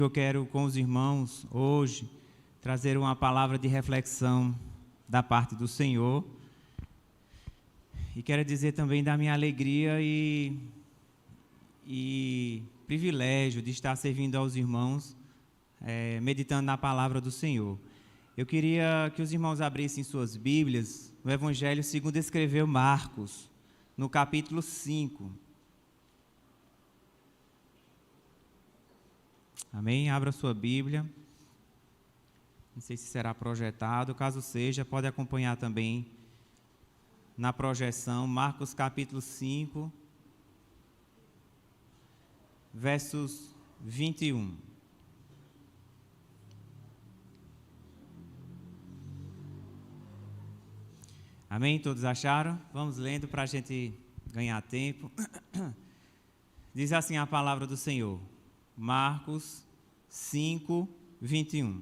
Eu quero, com os irmãos, hoje, trazer uma palavra de reflexão da parte do Senhor. E quero dizer também da minha alegria e privilégio de estar servindo aos irmãos, meditando na palavra do Senhor. Eu queria que os irmãos abrissem suas Bíblias no Evangelho segundo escreveu Marcos, no capítulo 5. Amém? Abra sua Bíblia. Não sei se será projetado. Caso seja, pode acompanhar também na projeção. Marcos capítulo 5, versos 21. Amém? Todos acharam? Vamos lendo para a gente ganhar tempo. Diz assim a palavra do Senhor. Marcos 5, 21.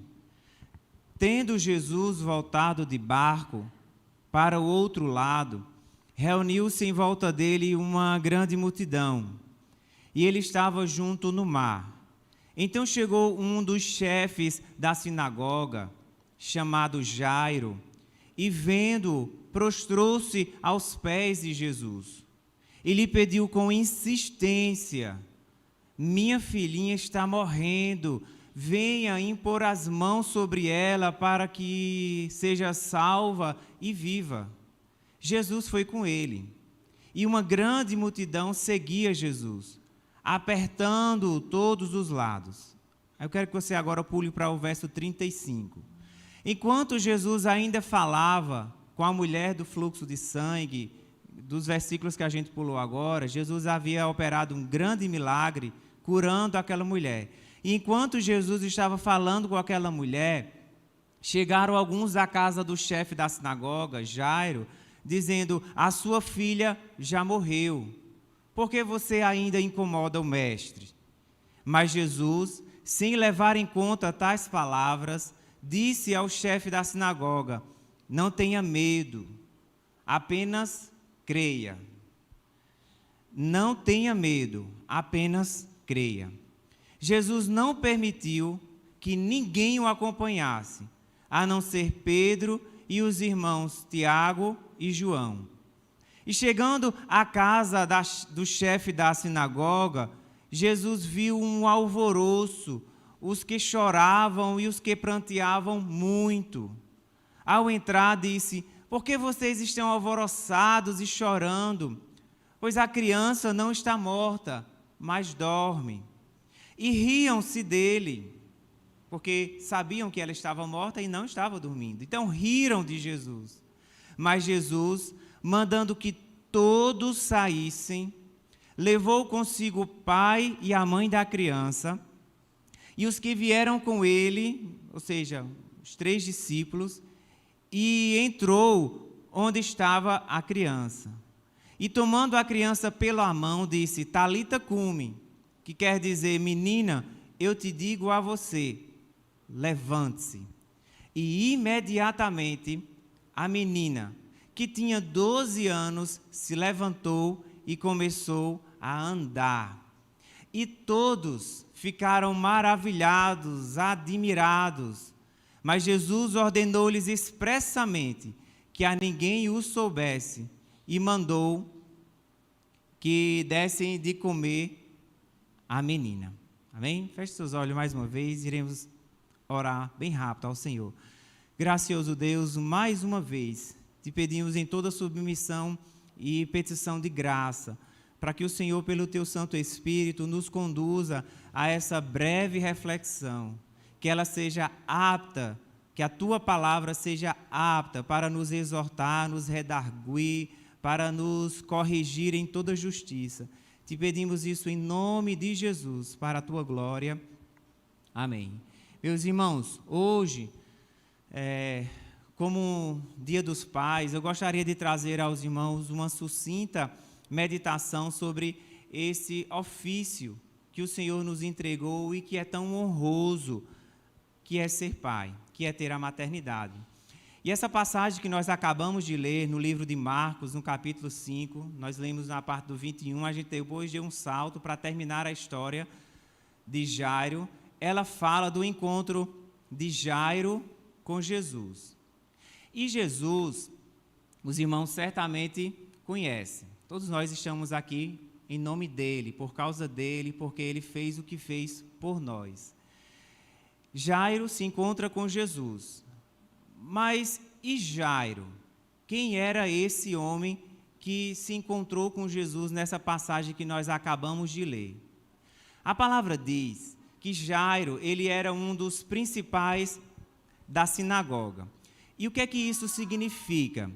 Tendo Jesus voltado de barco para o outro lado, reuniu-se em volta dele uma grande multidão, e ele estava junto no mar. Então chegou um dos chefes da sinagoga, chamado Jairo, e vendo-o, prostrou-se aos pés de Jesus, e lhe pediu com insistência: minha filhinha está morrendo, venha impor as mãos sobre ela para que seja salva e viva. Jesus foi com ele, e uma grande multidão seguia Jesus, apertando-o todos os lados. Eu quero que você agora pule para o verso 35. Enquanto Jesus ainda falava com a mulher do fluxo de sangue, dos versículos que a gente pulou agora, Jesus havia operado um grande milagre, curando aquela mulher. E enquanto Jesus estava falando com aquela mulher, chegaram alguns da casa do chefe da sinagoga, Jairo, dizendo: a sua filha já morreu, por que você ainda incomoda o mestre? Mas Jesus, sem levar em conta tais palavras, disse ao chefe da sinagoga: não tenha medo, apenas creia. Não tenha medo, apenas creia. Jesus não permitiu que ninguém o acompanhasse, a não ser Pedro e os irmãos Tiago e João. E chegando à casa do chefe da sinagoga, Jesus viu um alvoroço, os que choravam e os que pranteavam muito. Ao entrar, disse: por que vocês estão alvoroçados e chorando? Pois a criança não está morta, mas dorme. E riam-se dele, porque sabiam que ela estava morta e não estava dormindo. Então riram de Jesus. Mas Jesus, mandando que todos saíssem, levou consigo o pai e a mãe da criança, e os que vieram com ele, ou seja, os 3 discípulos, e entrou onde estava a criança. E tomando a criança pela mão, disse: Talita cumi, que quer dizer: menina, eu te digo a você, levante-se. E imediatamente a menina, que tinha 12 anos, se levantou e começou a andar. E todos ficaram maravilhados, admirados. Mas Jesus ordenou-lhes expressamente que a ninguém o soubesse e mandou que dessem de comer a menina. Amém? Feche seus olhos mais uma vez, iremos orar bem rápido ao Senhor. Gracioso Deus, mais uma vez, te pedimos em toda submissão e petição de graça, para que o Senhor, pelo teu Santo Espírito, nos conduza a essa breve reflexão, que ela seja apta, que a tua palavra seja apta para nos exortar, nos redarguir, para nos corrigir em toda justiça. Te pedimos isso em nome de Jesus, para a tua glória. Amém. Meus irmãos, hoje, como Dia dos Pais, eu gostaria de trazer aos irmãos uma sucinta meditação sobre esse ofício que o Senhor nos entregou e que é tão honroso, que é ser pai, que é ter a maternidade. E essa passagem que nós acabamos de ler no livro de Marcos, no capítulo 5, nós lemos na parte do 21, a gente depois deu um salto para terminar a história de Jairo. ela fala do encontro de Jairo com Jesus. E Jesus, os irmãos certamente conhecem. Todos nós estamos aqui em nome dele, por causa dele, porque ele fez o que fez por nós. Jairo se encontra com Jesus. Mas e Jairo? Quem era esse homem que se encontrou com Jesus nessa passagem que nós acabamos de ler? A palavra diz que Jairo, ele era um dos principais da sinagoga. E o que é que isso significa?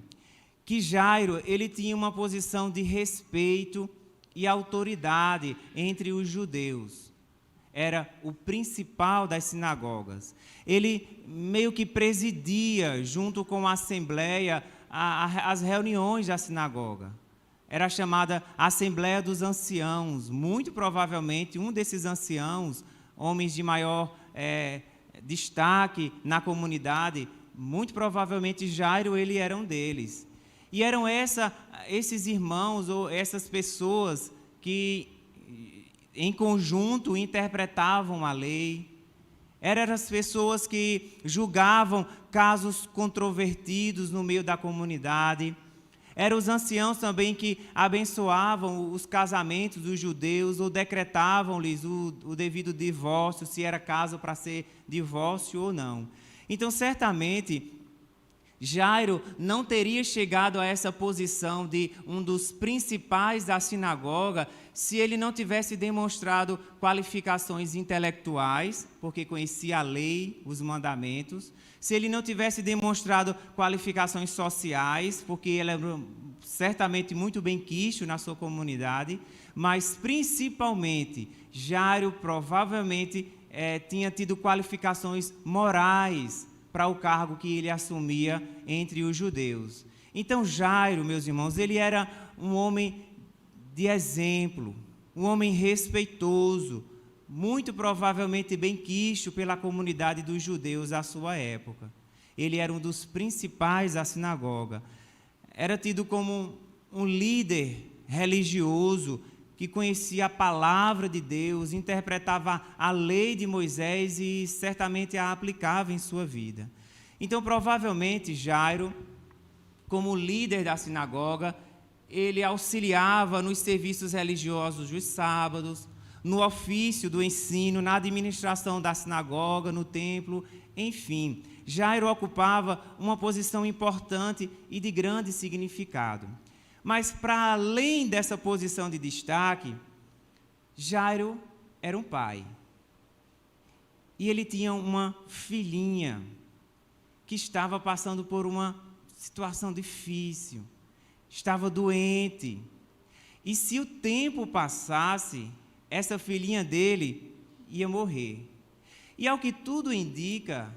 Que Jairo, ele tinha uma posição de respeito e autoridade entre os judeus. Era o principal das sinagogas. Ele meio que presidia, junto com a assembleia, as reuniões da sinagoga. Era chamada Assembleia dos Anciãos. Muito provavelmente, um desses anciãos, homens de maior destaque na comunidade, muito provavelmente Jairo, ele era um deles. E eram esses irmãos ou essas pessoas que, em conjunto, interpretavam a lei. Eram as pessoas que julgavam casos controvertidos no meio da comunidade. Eram os anciãos também que abençoavam os casamentos dos judeus ou decretavam-lhes o devido divórcio, se era caso para ser divórcio ou não. Então, certamente, Jairo não teria chegado a essa posição de um dos principais da sinagoga se ele não tivesse demonstrado qualificações intelectuais, porque conhecia a lei, os mandamentos, se ele não tivesse demonstrado qualificações sociais, porque ele era certamente muito bem quisto na sua comunidade, mas principalmente Jairo provavelmente tinha tido qualificações morais para o cargo que ele assumia entre os judeus. Então Jairo, meus irmãos, ele era um homem de exemplo, um homem respeitoso, muito provavelmente bem quisto pela comunidade dos judeus à sua época. Ele era um dos principais da sinagoga. Era tido como um líder religioso que conhecia a palavra de Deus, interpretava a lei de Moisés e certamente a aplicava em sua vida. Então, provavelmente, Jairo, como líder da sinagoga, ele auxiliava nos serviços religiosos dos sábados, no ofício do ensino, na administração da sinagoga, no templo, enfim. Jairo ocupava uma posição importante e de grande significado. Mas, para além dessa posição de destaque, Jairo era um pai. E ele tinha uma filhinha que estava passando por uma situação difícil, estava doente. E se o tempo passasse, essa filhinha dele ia morrer. E ao que tudo indica,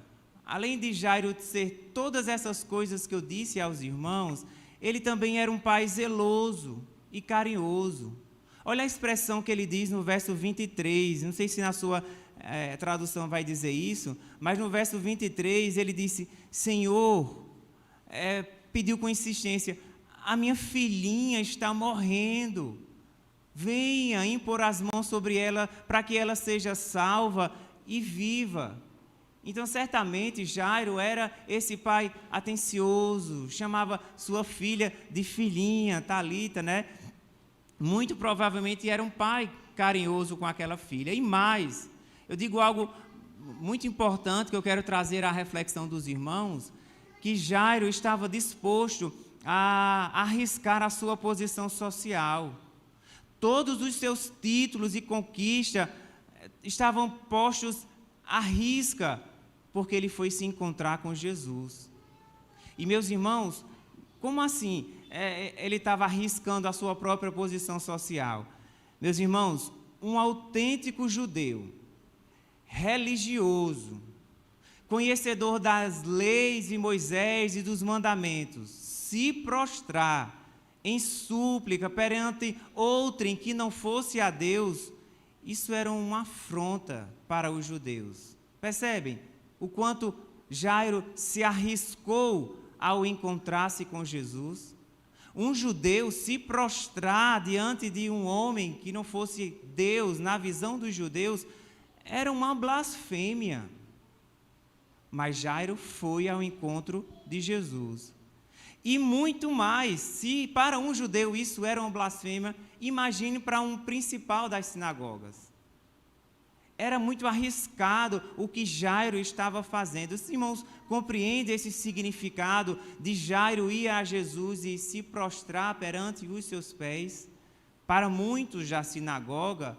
além de Jairo ser todas essas coisas que eu disse aos irmãos, ele também era um pai zeloso e carinhoso. Olha a expressão que ele diz no verso 23, não sei se na sua tradução vai dizer isso, mas no verso 23 ele disse: Senhor, pediu com insistência, a minha filhinha está morrendo, venha impor as mãos sobre ela para que ela seja salva e viva. Então, certamente, Jairo era esse pai atencioso, chamava sua filha de filhinha, Talita, né? Muito provavelmente era um pai carinhoso com aquela filha. E mais, eu digo algo muito importante que eu quero trazer à reflexão dos irmãos, que Jairo estava disposto a arriscar a sua posição social. Todos os seus títulos e conquistas estavam postos à risca, porque ele foi se encontrar com Jesus. E, meus irmãos, como assim ele estava arriscando a sua própria posição social? Meus irmãos, um autêntico judeu, religioso, conhecedor das leis de Moisés e dos mandamentos, se prostrar em súplica perante outrem que não fosse a Deus, isso era uma afronta para os judeus. Percebem o quanto Jairo se arriscou ao encontrar-se com Jesus? Um judeu se prostrar diante de um homem que não fosse Deus, na visão dos judeus, era uma blasfêmia. Mas Jairo foi ao encontro de Jesus. E muito mais, se para um judeu isso era uma blasfêmia, imagine para um principal das sinagogas. Era muito arriscado o que Jairo estava fazendo. Os irmãos compreendem esse significado de Jairo ir a Jesus e se prostrar perante os seus pés? Para muitos da sinagoga,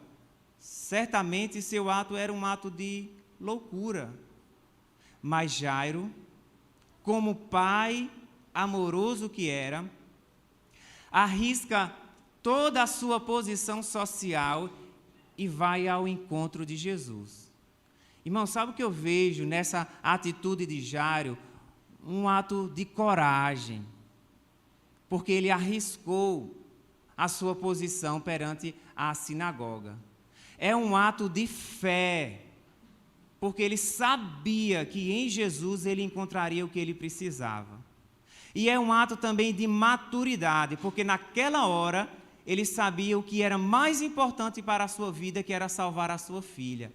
certamente seu ato era um ato de loucura. Mas Jairo, como pai amoroso que era, arrisca toda a sua posição social e vai ao encontro de Jesus. Irmão, sabe o que eu vejo nessa atitude de Jairo? Um ato de coragem, porque ele arriscou a sua posição perante a sinagoga. É um ato de fé, porque ele sabia que em Jesus ele encontraria o que ele precisava. E é um ato também de maturidade, porque naquela hora ele sabia o que era mais importante para a sua vida, que era salvar a sua filha.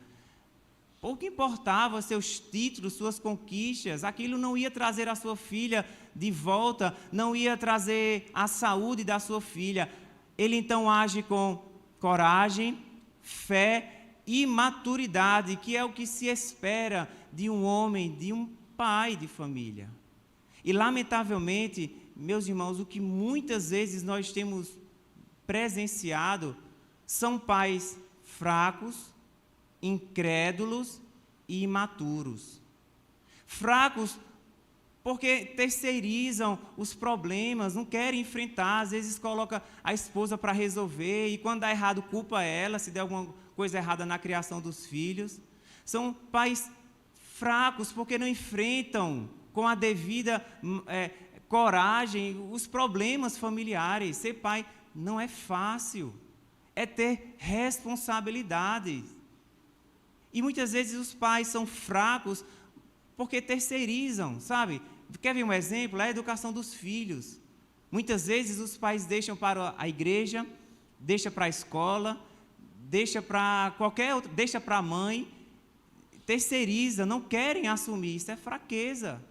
Pouco importava seus títulos, suas conquistas, aquilo não ia trazer a sua filha de volta, não ia trazer a saúde da sua filha. Ele então age com coragem, fé e maturidade, que é o que se espera de um homem, de um pai de família. E lamentavelmente, meus irmãos, o que muitas vezes nós temos presenciado são pais fracos, incrédulos e imaturos. Fracos porque terceirizam os problemas, não querem enfrentar, às vezes coloca a esposa para resolver e quando dá errado culpa ela, se der alguma coisa errada na criação dos filhos. São pais fracos porque não enfrentam com a devida coragem os problemas familiares. Ser pai não é fácil, é ter responsabilidades. E muitas vezes os pais são fracos porque terceirizam, sabe? Quer ver um exemplo? É a educação dos filhos. Muitas vezes os pais deixam para a igreja, deixam para a escola, deixam para qualquer outro, deixam para a mãe, terceiriza, não querem assumir, isso é fraqueza.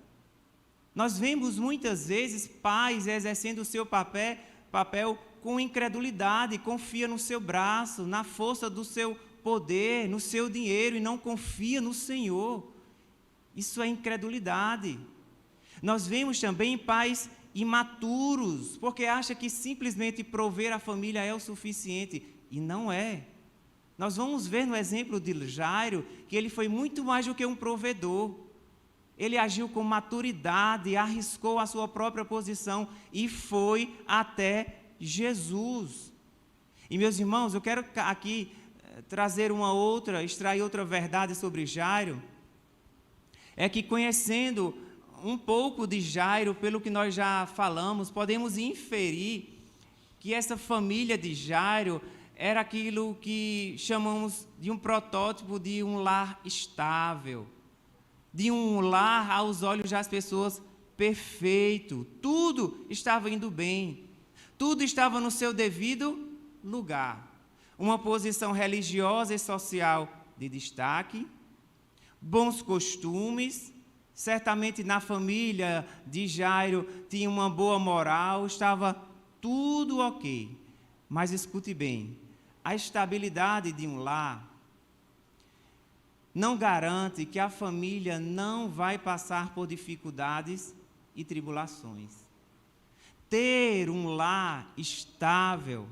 Nós vemos muitas vezes pais exercendo o seu papel com incredulidade, confia no seu braço, na força do seu poder, no seu dinheiro e não confia no Senhor. Isso é incredulidade. Nós vemos também pais imaturos, porque acham que simplesmente prover a família é o suficiente, e não é. Nós vamos ver no exemplo de Jairo, que ele foi muito mais do que um provedor. Ele agiu com maturidade, arriscou a sua própria posição e foi até Jesus. E meus irmãos, eu quero aqui extrair outra verdade sobre Jairo, é que conhecendo um pouco de Jairo, pelo que nós já falamos, podemos inferir que essa família de Jairo era aquilo que chamamos de um protótipo de um lar estável, de um lar aos olhos das pessoas perfeito. Tudo estava indo bem, tudo estava no seu devido lugar. Uma posição religiosa e social de destaque, bons costumes, certamente na família de Jairo tinha uma boa moral, estava tudo ok. Mas escute bem, a estabilidade de um lar não garante que a família não vai passar por dificuldades e tribulações. Ter um lar estável,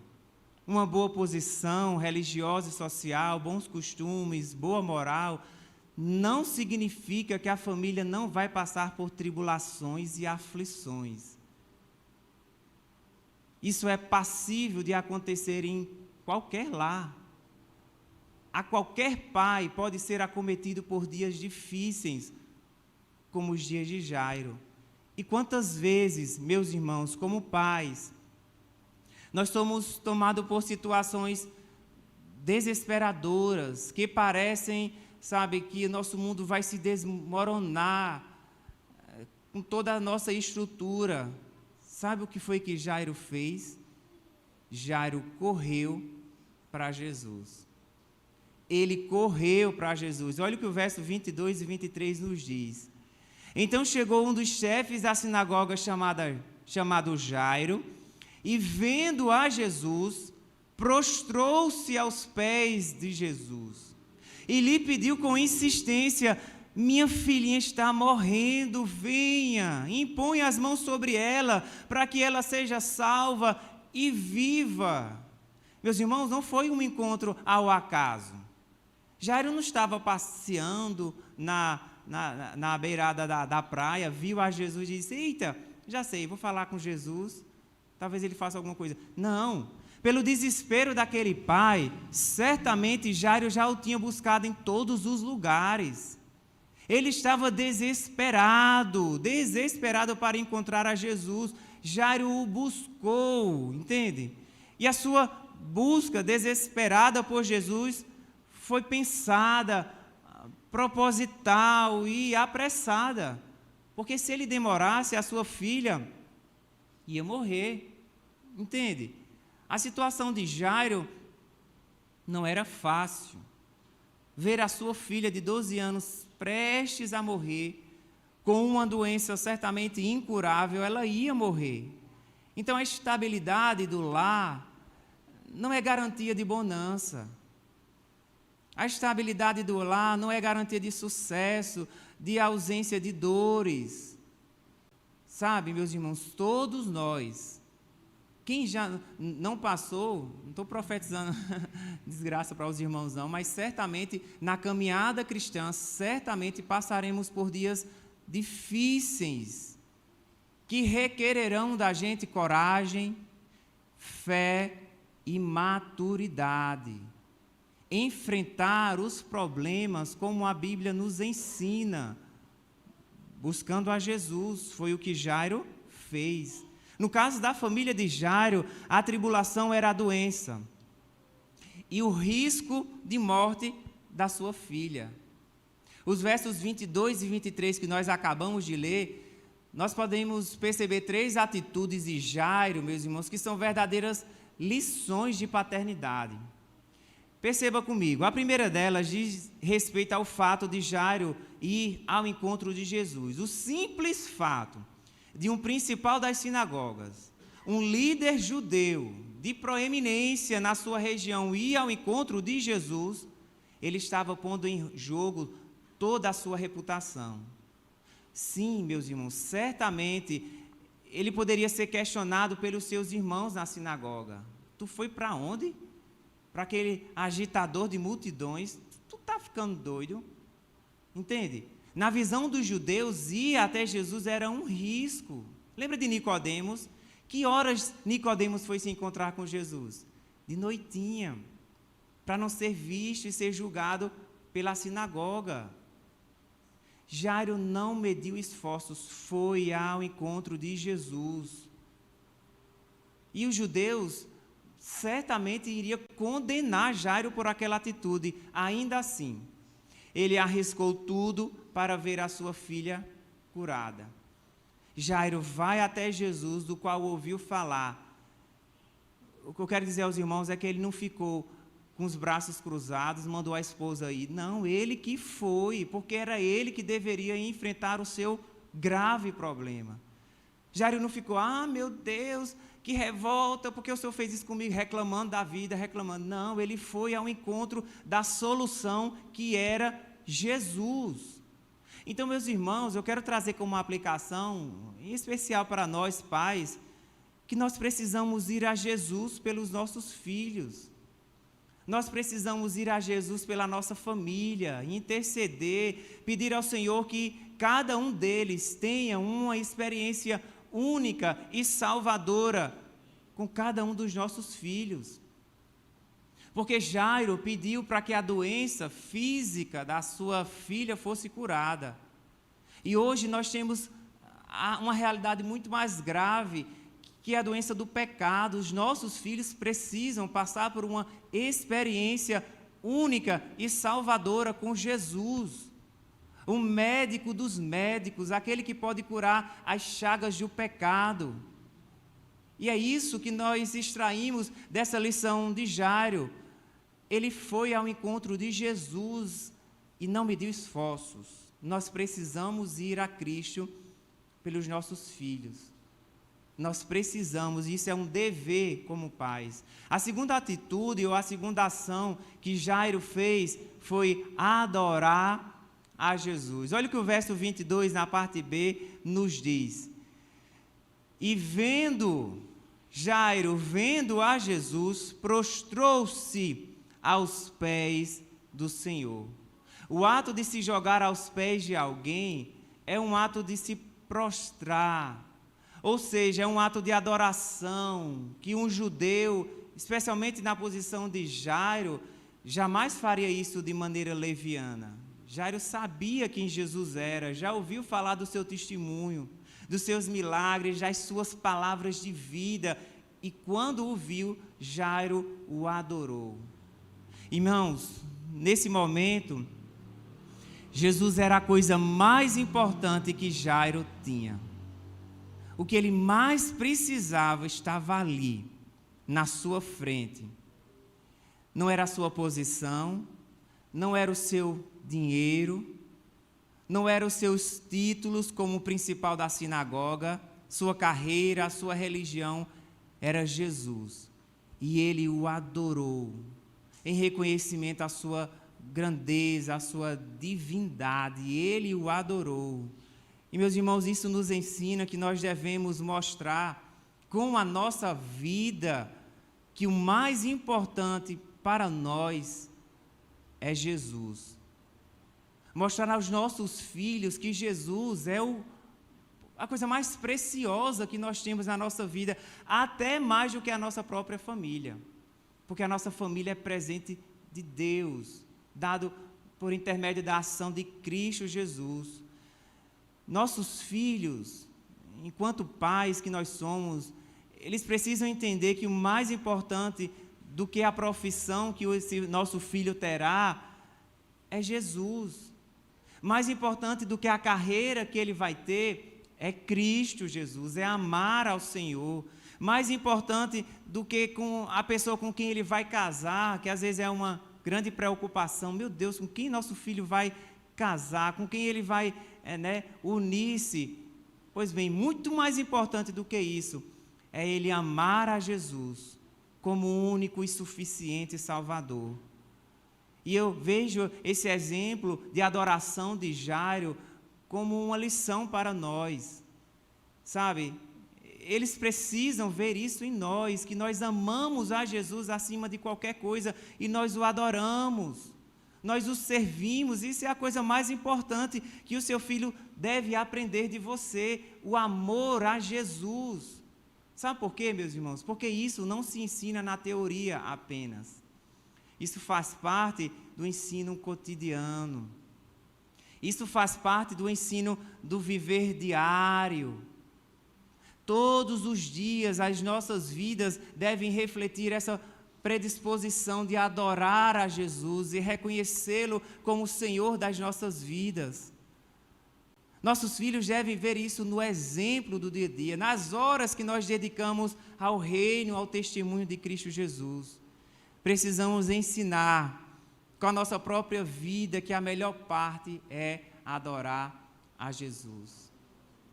uma boa posição religiosa e social, bons costumes, boa moral, não significa que a família não vai passar por tribulações e aflições. Isso é passível de acontecer em qualquer lar. A qualquer pai pode ser acometido por dias difíceis, como os dias de Jairo. E quantas vezes, meus irmãos, como pais, nós somos tomados por situações desesperadoras, que parecem, sabe, que o nosso mundo vai se desmoronar com toda a nossa estrutura. Sabe o que foi que Jairo fez? Jairo correu para Jesus. ele correu para Jesus. Olha o que o verso 22 e 23 nos diz. Então chegou um dos chefes da sinagoga chamado Jairo, e vendo a Jesus, prostrou-se aos pés de Jesus e lhe pediu com insistência: minha filhinha está morrendo, venha, impõe as mãos sobre ela, para que ela seja salva e viva. Meus irmãos, não foi um encontro ao acaso. Jairo não estava passeando na beirada da praia, viu a Jesus e disse: eita, já sei, vou falar com Jesus, talvez ele faça alguma coisa. Não, pelo desespero daquele pai, certamente Jairo já o tinha buscado em todos os lugares. Ele estava desesperado para encontrar a Jesus. Jairo o buscou, entende? E a sua busca desesperada por Jesus foi pensada, proposital e apressada, porque se ele demorasse, a sua filha ia morrer, entende? A situação de Jairo não era fácil. Ver a sua filha de 12 anos prestes a morrer, com uma doença certamente incurável, ela ia morrer. Então a estabilidade do lar não é garantia de bonança. A estabilidade do lar não é garantia de sucesso, de ausência de dores. Sabe, meus irmãos, todos nós, quem já não passou, não estou profetizando desgraça para os irmãos não, mas certamente na caminhada cristã, certamente passaremos por dias difíceis, que requererão da gente coragem, fé e maturidade. Enfrentar os problemas como a Bíblia nos ensina, buscando a Jesus, foi o que Jairo fez. No caso da família de Jairo, a tribulação era a doença e o risco de morte da sua filha. Os versos 22 e 23 que nós acabamos de ler, nós podemos perceber 3 atitudes de Jairo, meus irmãos, que são verdadeiras lições de paternidade. Perceba comigo, a primeira delas diz respeito ao fato de Jairo ir ao encontro de Jesus. O simples fato de um principal das sinagogas, um líder judeu de proeminência na sua região, ir ao encontro de Jesus, ele estava pondo em jogo toda a sua reputação. Sim, meus irmãos, certamente ele poderia ser questionado pelos seus irmãos na sinagoga. Tu foi para onde? Para aquele agitador de multidões? Tu está ficando doido? Entende? Na visão dos judeus, ir até Jesus era um risco. Lembra de Nicodemos? Que horas Nicodemos foi se encontrar com Jesus? De noitinha, para não ser visto e ser julgado pela sinagoga. Jairo não mediu esforços, foi ao encontro de Jesus. E os judeus certamente iriam condenar Jairo por aquela atitude. Ainda assim, ele arriscou tudo para ver a sua filha curada. Jairo vai até Jesus, do qual ouviu falar. O que eu quero dizer aos irmãos é que ele não ficou com os braços cruzados, mandou a esposa ir. Não, ele que foi, porque era ele que deveria enfrentar o seu grave problema. Jairo não ficou: ah, meu Deus, que revolta, porque o Senhor fez isso comigo, reclamando da vida, reclamando. Não, ele foi ao encontro da solução, que era Jesus. Então, meus irmãos, eu quero trazer como uma aplicação, em especial para nós pais, que nós precisamos ir a Jesus pelos nossos filhos. Nós precisamos ir a Jesus pela nossa família, interceder, pedir ao Senhor que cada um deles tenha uma experiência única e salvadora com cada um dos nossos filhos. Porque Jairo pediu para que a doença física da sua filha fosse curada. E hoje nós temos uma realidade muito mais grave, que é a doença do pecado. Os nossos filhos precisam passar por uma experiência única e salvadora com Jesus, o médico dos médicos, aquele que pode curar as chagas do pecado. E é isso que nós extraímos dessa lição de Jairo. ele foi ao encontro de Jesus e não mediu esforços. Nós precisamos ir a Cristo pelos nossos filhos. Nós precisamos, isso é um dever como pais. A segunda atitude ou a segunda ação que Jairo fez foi adorar a Jesus. Olha o que o verso 22, na parte B, nos diz. E Jairo, vendo a Jesus, prostrou-se aos pés do Senhor. O ato de se jogar aos pés de alguém é um ato de se prostrar, ou seja, é um ato de adoração que um judeu, especialmente na posição de Jairo, jamais faria isso de maneira leviana. Jairo sabia quem Jesus era, já ouviu falar do seu testemunho, dos seus milagres, das suas palavras de vida, e quando o viu, Jairo o adorou. Irmãos, nesse momento, Jesus era a coisa mais importante que Jairo tinha. O que ele mais precisava estava ali, na sua frente. Não era a sua posição, não era o seu dinheiro, não eram os seus títulos como principal da sinagoga, sua carreira, a sua religião, era Jesus. E ele o adorou, em reconhecimento à sua grandeza, à sua divindade, ele o adorou. E, meus irmãos, isso nos ensina que nós devemos mostrar com a nossa vida que o mais importante para nós é Jesus. Mostrar aos nossos filhos que Jesus é a coisa mais preciosa que nós temos na nossa vida, até mais do que a nossa própria família. Porque a nossa família é presente de Deus, dado por intermédio da ação de Cristo Jesus. Nossos filhos, enquanto pais que nós somos, eles precisam entender que o mais importante do que a profissão que esse nosso filho terá é Jesus. Mais importante do que a carreira que ele vai ter é Cristo Jesus, é amar ao Senhor. Mais importante do que com a pessoa com quem ele vai casar, que às vezes é uma grande preocupação. Meu Deus, com quem nosso filho vai casar, com quem ele vai unir-se? Pois bem, muito mais importante do que isso é ele amar a Jesus como o único e suficiente Salvador. E eu vejo esse exemplo de adoração de Jairo como uma lição para nós, sabe? Eles precisam ver isso em nós, que nós amamos a Jesus acima de qualquer coisa e nós o adoramos, nós o servimos. Isso é a coisa mais importante que o seu filho deve aprender de você, o amor a Jesus. Sabe por quê, meus irmãos? Porque isso não se ensina na teoria apenas. Isso faz parte do ensino cotidiano. Isso faz parte do ensino do viver diário. Todos os dias as nossas vidas devem refletir essa predisposição de adorar a Jesus e reconhecê-lo como o Senhor das nossas vidas. Nossos filhos devem ver isso no exemplo do dia a dia, nas horas que nós dedicamos ao reino, ao testemunho de Cristo Jesus. Precisamos ensinar com a nossa própria vida que a melhor parte é adorar a Jesus,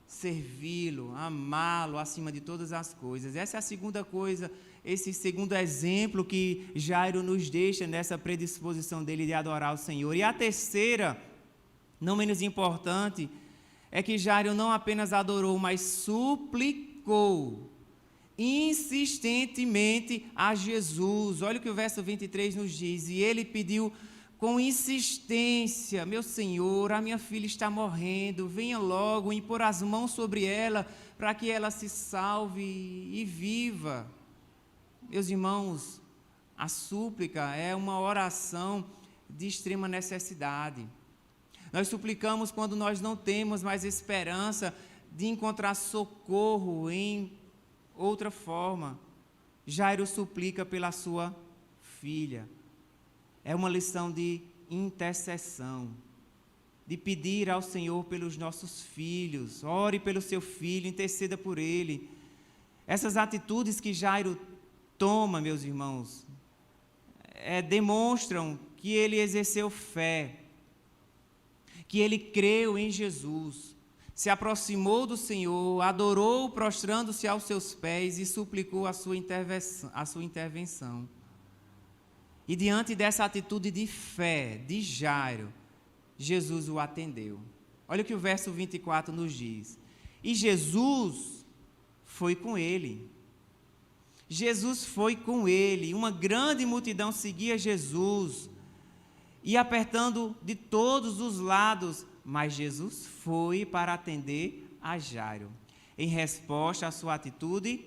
servi-lo, amá-lo acima de todas as coisas. Essa é a segunda coisa, esse segundo exemplo que Jairo nos deixa nessa predisposição dele de adorar o Senhor. E a terceira, não menos importante, é que Jairo não apenas adorou, mas suplicou insistentemente a Jesus. Olha o que o verso 23 nos diz. E ele pediu com insistência: meu Senhor, a minha filha está morrendo, venha logo e pôr as mãos sobre ela, para que ela se salve e viva. Meus irmãos, a súplica é uma oração de extrema necessidade. Nós suplicamos quando nós não temos mais esperança de encontrar socorro em outra forma. Jairo suplica pela sua filha. É uma lição de intercessão, de pedir ao Senhor pelos nossos filhos. Ore pelo seu filho, interceda por ele. Essas atitudes que Jairo toma, meus irmãos, demonstram que ele exerceu fé, que ele creu em Jesus, se aproximou do Senhor, adorou, prostrando-se aos seus pés e suplicou a sua intervenção. E diante dessa atitude de fé de Jairo, Jesus o atendeu. Olha o que o verso 24 nos diz. E Jesus foi com ele. Jesus foi com ele. Uma grande multidão seguia Jesus, e apertando de todos os lados, mas Jesus foi para atender a Jairo, em resposta à sua atitude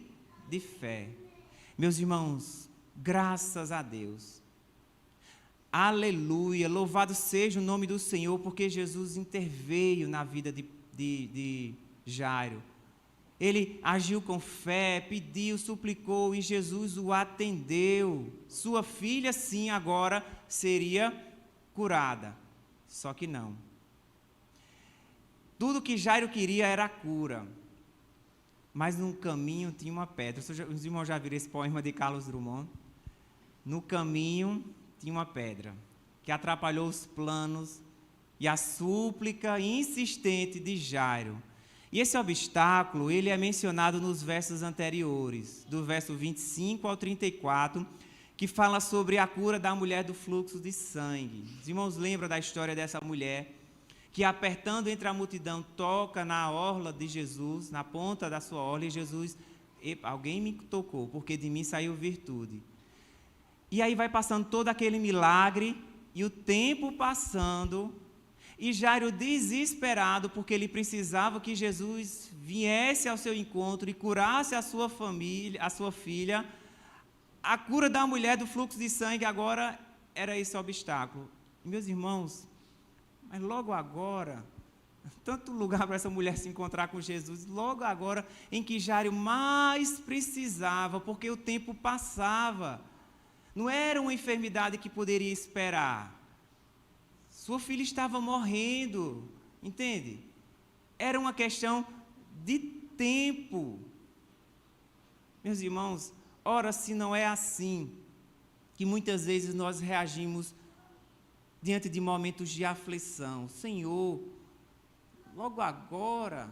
de fé. Meus irmãos, graças a Deus. Aleluia, louvado seja o nome do Senhor, porque Jesus interveio na vida de Jairo. Ele agiu com fé, pediu, suplicou e Jesus o atendeu. Sua filha, sim, agora seria curada. Só que não. Tudo que Jairo queria era a cura. Mas no caminho tinha uma pedra. Os irmãos já viram esse poema de Carlos Drummond? No caminho tinha uma pedra que atrapalhou os planos e a súplica insistente de Jairo. E esse obstáculo, ele é mencionado nos versos anteriores, do verso 25 ao 34, que fala sobre a cura da mulher do fluxo de sangue. Os irmãos lembram da história dessa mulher que, apertando entre a multidão, toca na orla de Jesus, na ponta da sua orla, e Jesus, alguém me tocou, porque de mim saiu virtude. E aí vai passando todo aquele milagre, e o tempo passando, e Jairo desesperado, porque ele precisava que Jesus viesse ao seu encontro e curasse a sua família, a sua filha. A cura da mulher do fluxo de sangue agora era esse obstáculo. E, meus irmãos, mas logo agora, tanto lugar para essa mulher se encontrar com Jesus, logo agora em que Jairo mais precisava, porque o tempo passava. Não era uma enfermidade que poderia esperar. Sua filha estava morrendo, entende? Era uma questão de tempo. Meus irmãos, ora, se não é assim, que muitas vezes nós reagimos diante de momentos de aflição. Senhor, logo agora,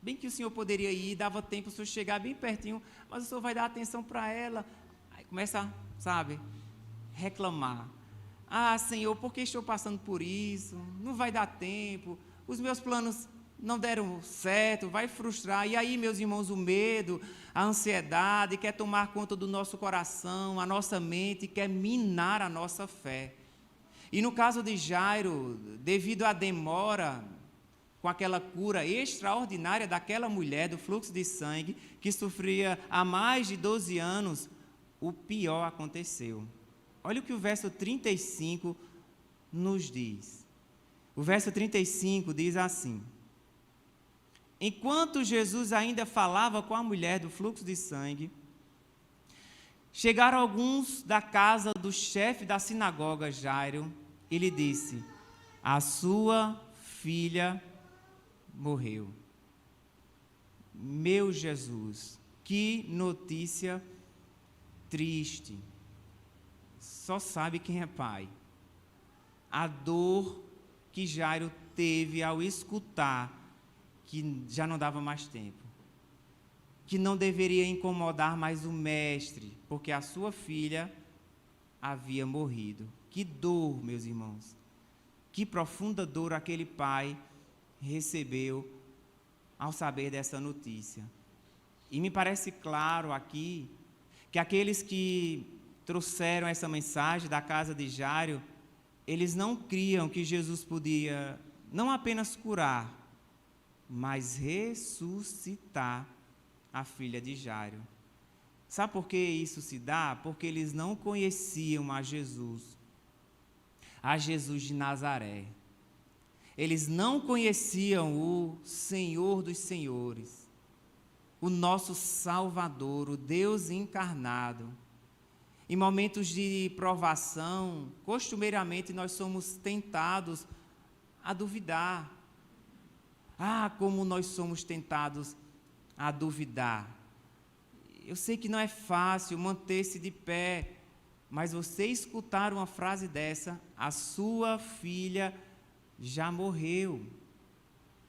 bem que o Senhor poderia ir, dava tempo o Senhor chegar bem pertinho, mas o Senhor vai dar atenção para ela. Aí começa, sabe, reclamar. Ah, Senhor, por que estou passando por isso? Não vai dar tempo, os meus planos não deram certo, vai frustrar. E aí, meus irmãos, o medo, a ansiedade quer tomar conta do nosso coração, a nossa mente, quer minar a nossa fé. E no caso de Jairo, devido à demora com aquela cura extraordinária daquela mulher do fluxo de sangue, que sofria há mais de 12 anos, o pior aconteceu. Olha o que o verso 35 nos diz. O verso 35 diz assim: enquanto Jesus ainda falava com a mulher do fluxo de sangue, chegaram alguns da casa do chefe da sinagoga, Jairo, e lhe disse: a sua filha morreu. Meu Jesus, que notícia triste. Só sabe quem é pai. A dor que Jairo teve ao escutar que já não dava mais tempo, que não deveria incomodar mais o mestre, porque a sua filha havia morrido. Que dor, meus irmãos, que profunda dor aquele pai recebeu ao saber dessa notícia. E me parece claro aqui que aqueles que trouxeram essa mensagem da casa de Jairo, eles não criam que Jesus podia não apenas curar, mas ressuscitar a filha de Jairo. Sabe por que isso se dá? Porque eles não conheciam a Jesus de Nazaré. Eles não conheciam o Senhor dos Senhores, o nosso Salvador, o Deus encarnado. Em momentos de provação, costumeiramente nós somos tentados a duvidar. Ah, como nós somos tentados a duvidar. Eu sei que não é fácil manter-se de pé Mas você escutar uma frase dessa, a sua filha já morreu.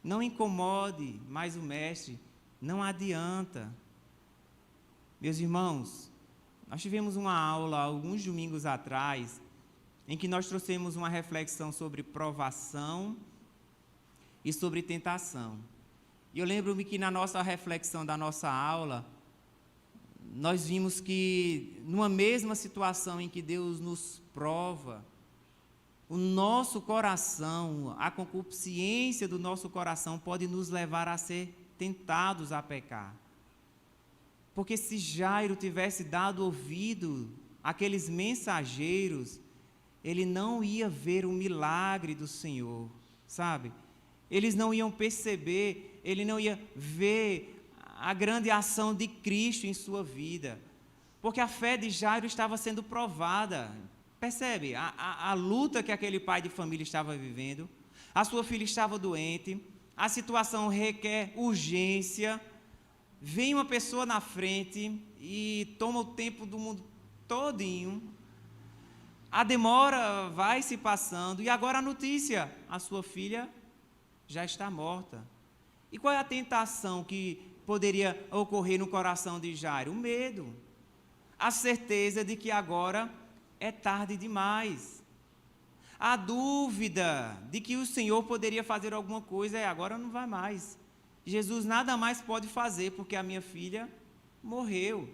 Não incomode mais o mestre, não adianta. Meus irmãos, nós tivemos uma aula alguns domingos atrás, em que nós trouxemos uma reflexão sobre provação e sobre tentação. E eu lembro-me que na nossa reflexão da nossa aula, nós vimos que numa mesma situação em que Deus nos prova, o nosso coração, a concupiscência do nosso coração pode nos levar a ser tentados a pecar. Porque se Jairo tivesse dado ouvido àqueles mensageiros, ele não ia ver o milagre do Senhor, sabe? Eles não iam perceber, ele não ia ver a grande ação de Cristo em sua vida, porque a fé de Jairo estava sendo provada. Percebe a luta que aquele pai de família estava vivendo, a sua filha estava doente, a situação requer urgência, vem uma pessoa na frente e toma o tempo do mundo todinho, a demora vai se passando, e agora a notícia, a sua filha já está morta. E qual é a tentação que poderia ocorrer no coração de Jairo? O medo, a certeza de que agora é tarde demais, a dúvida de que o Senhor poderia fazer alguma coisa, agora não vai mais, Jesus nada mais pode fazer, porque a minha filha morreu.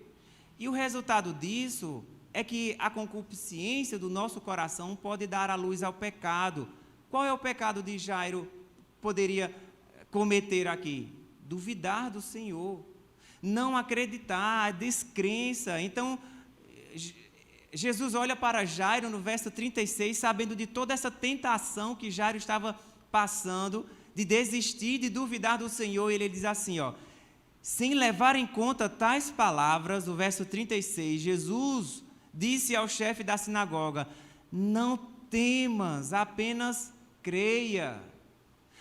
E o resultado disso é que a concupiscência do nosso coração pode dar à luz ao pecado. Qual é o pecado de Jairo poderia cometer aqui? Duvidar do Senhor, não acreditar, a descrença. Então, Jesus olha para Jairo no verso 36, sabendo de toda essa tentação que Jairo estava passando, de desistir, de duvidar do Senhor, e ele diz assim, sem levar em conta tais palavras, o verso 36, Jesus disse ao chefe da sinagoga, não temas, apenas creia.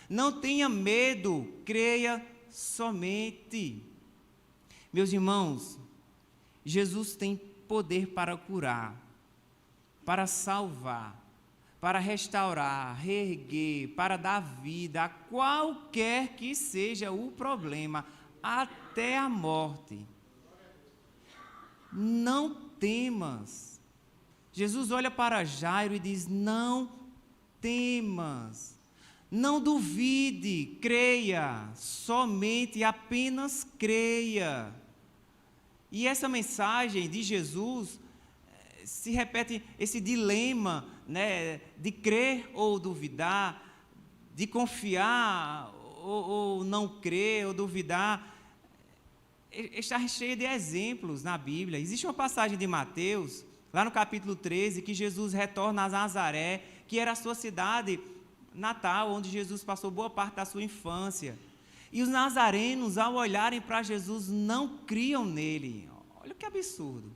Não tenha medo, creia somente. Meus irmãos, Jesus tem poder para curar, para salvar, para restaurar, reerguer, para dar vida a qualquer que seja o problema, até a morte. Não temas. Jesus olha para Jairo e diz, não temas, não duvide, creia, somente, apenas creia. E essa mensagem de Jesus se repete, esse dilema, né, de crer ou duvidar, de confiar ou não crer ou duvidar, está cheio de exemplos na Bíblia. Existe uma passagem de Mateus, lá no capítulo 13, que Jesus retorna a Nazaré, que era a sua cidade natal, onde Jesus passou boa parte da sua infância. E os nazarenos, ao olharem para Jesus, não criam nele. Olha que absurdo.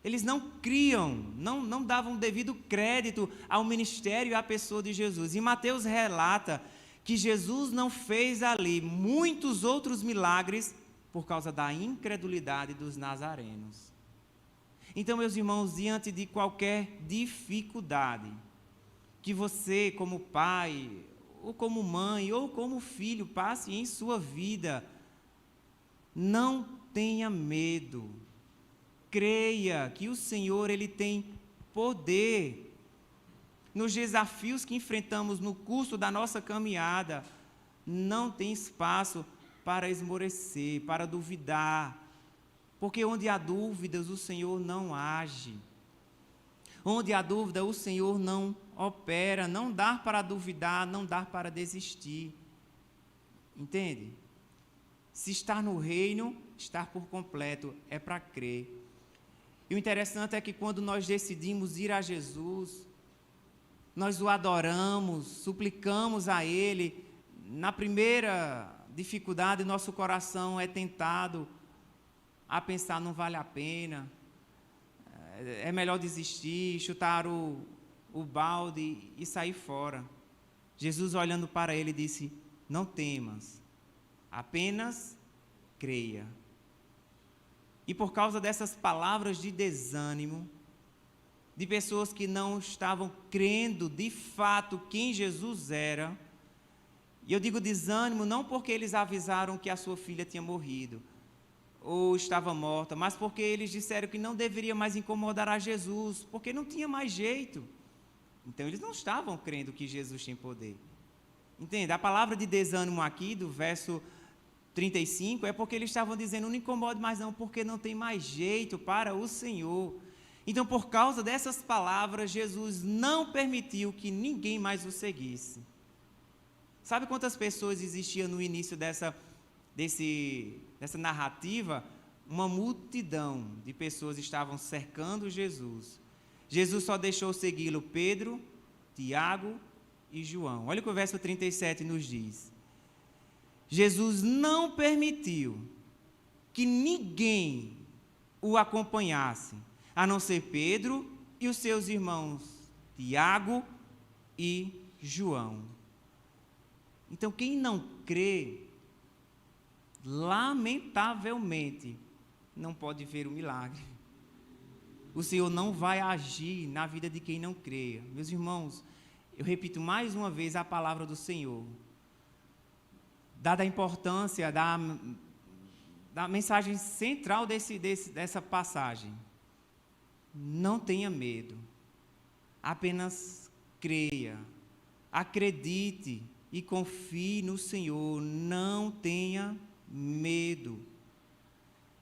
Eles não criam, não davam devido crédito ao ministério e à pessoa de Jesus. E Mateus relata que Jesus não fez ali muitos outros milagres por causa da incredulidade dos nazarenos. Então, meus irmãos, diante de qualquer dificuldade que você, como pai, ou como mãe, ou como filho, passe em sua vida, não tenha medo. Creia que o Senhor, Ele tem poder. Nos desafios que enfrentamos no curso da nossa caminhada, não tem espaço para esmorecer, para duvidar, porque onde há dúvidas, o Senhor não age. Onde há dúvida, o Senhor não opera. Não dá para duvidar, não dá para desistir. Entende? Se estar no reino, estar por completo, é para crer. E o interessante é que quando nós decidimos ir a Jesus, nós o adoramos, suplicamos a Ele, na primeira dificuldade, nosso coração é tentado a pensar, não vale a pena, é melhor desistir, chutar o balde e sair fora. Jesus, olhando para ele, disse, não temas, apenas creia. E por causa dessas palavras de desânimo, de pessoas que não estavam crendo de fato quem Jesus era. E eu digo desânimo não porque eles avisaram que a sua filha tinha morrido ou estava morta, mas porque eles disseram que não deveria mais incomodar a Jesus, porque não tinha mais jeito. Então eles não estavam crendo que Jesus tinha poder. Entende? A palavra de desânimo aqui, do verso 35, é porque eles estavam dizendo, não incomode mais não, porque não tem mais jeito para o Senhor. Então, por causa dessas palavras, Jesus não permitiu que ninguém mais o seguisse. Sabe quantas pessoas existiam no início dessa narrativa? Uma multidão de pessoas estavam cercando Jesus. Jesus só deixou segui-lo Pedro, Tiago e João. Olha o que o verso 37 nos diz. Jesus não permitiu que ninguém o acompanhasse, a não ser Pedro e os seus irmãos Tiago e João. Então, quem não crê, lamentavelmente, não pode ver o milagre. O Senhor não vai agir na vida de quem não crê. Meus irmãos, eu repito mais uma vez a palavra do Senhor. Dada a importância da mensagem central dessa passagem, não tenha medo, apenas creia, acredite e confie no Senhor, não tenha medo.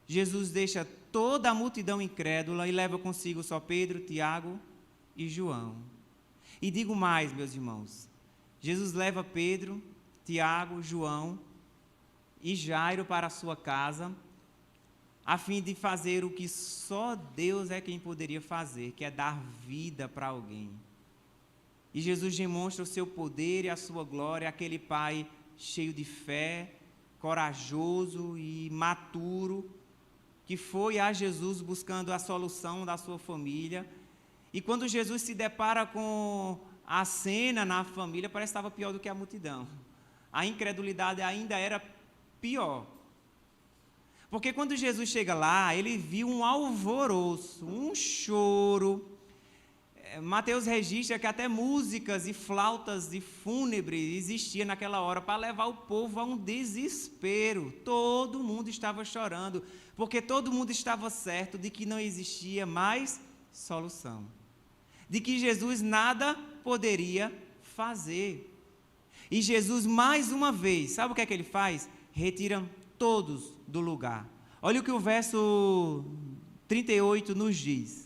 Jesus deixa toda a multidão incrédula e leva consigo só Pedro, Tiago e João. E digo mais, meus irmãos, Jesus leva Pedro, Tiago, João e Jairo para a sua casa, a fim de fazer o que só Deus é quem poderia fazer, que é dar vida para alguém. E Jesus demonstra o seu poder e a sua glória, aquele pai cheio de fé, corajoso e maturo, que foi a Jesus buscando a solução da sua família. E quando Jesus se depara com a cena na família, parece que estava pior do que a multidão. A incredulidade ainda era pior. Porque quando Jesus chega lá, ele viu um alvoroço, um choro. Mateus registra que até músicas e flautas de fúnebre existiam naquela hora para levar o povo a um desespero. Todo mundo estava chorando, porque todo mundo estava certo de que não existia mais solução, de que Jesus nada poderia fazer. E Jesus, mais uma vez, sabe o que é que ele faz? Retira todos do lugar. Olha o que o verso 38 nos diz.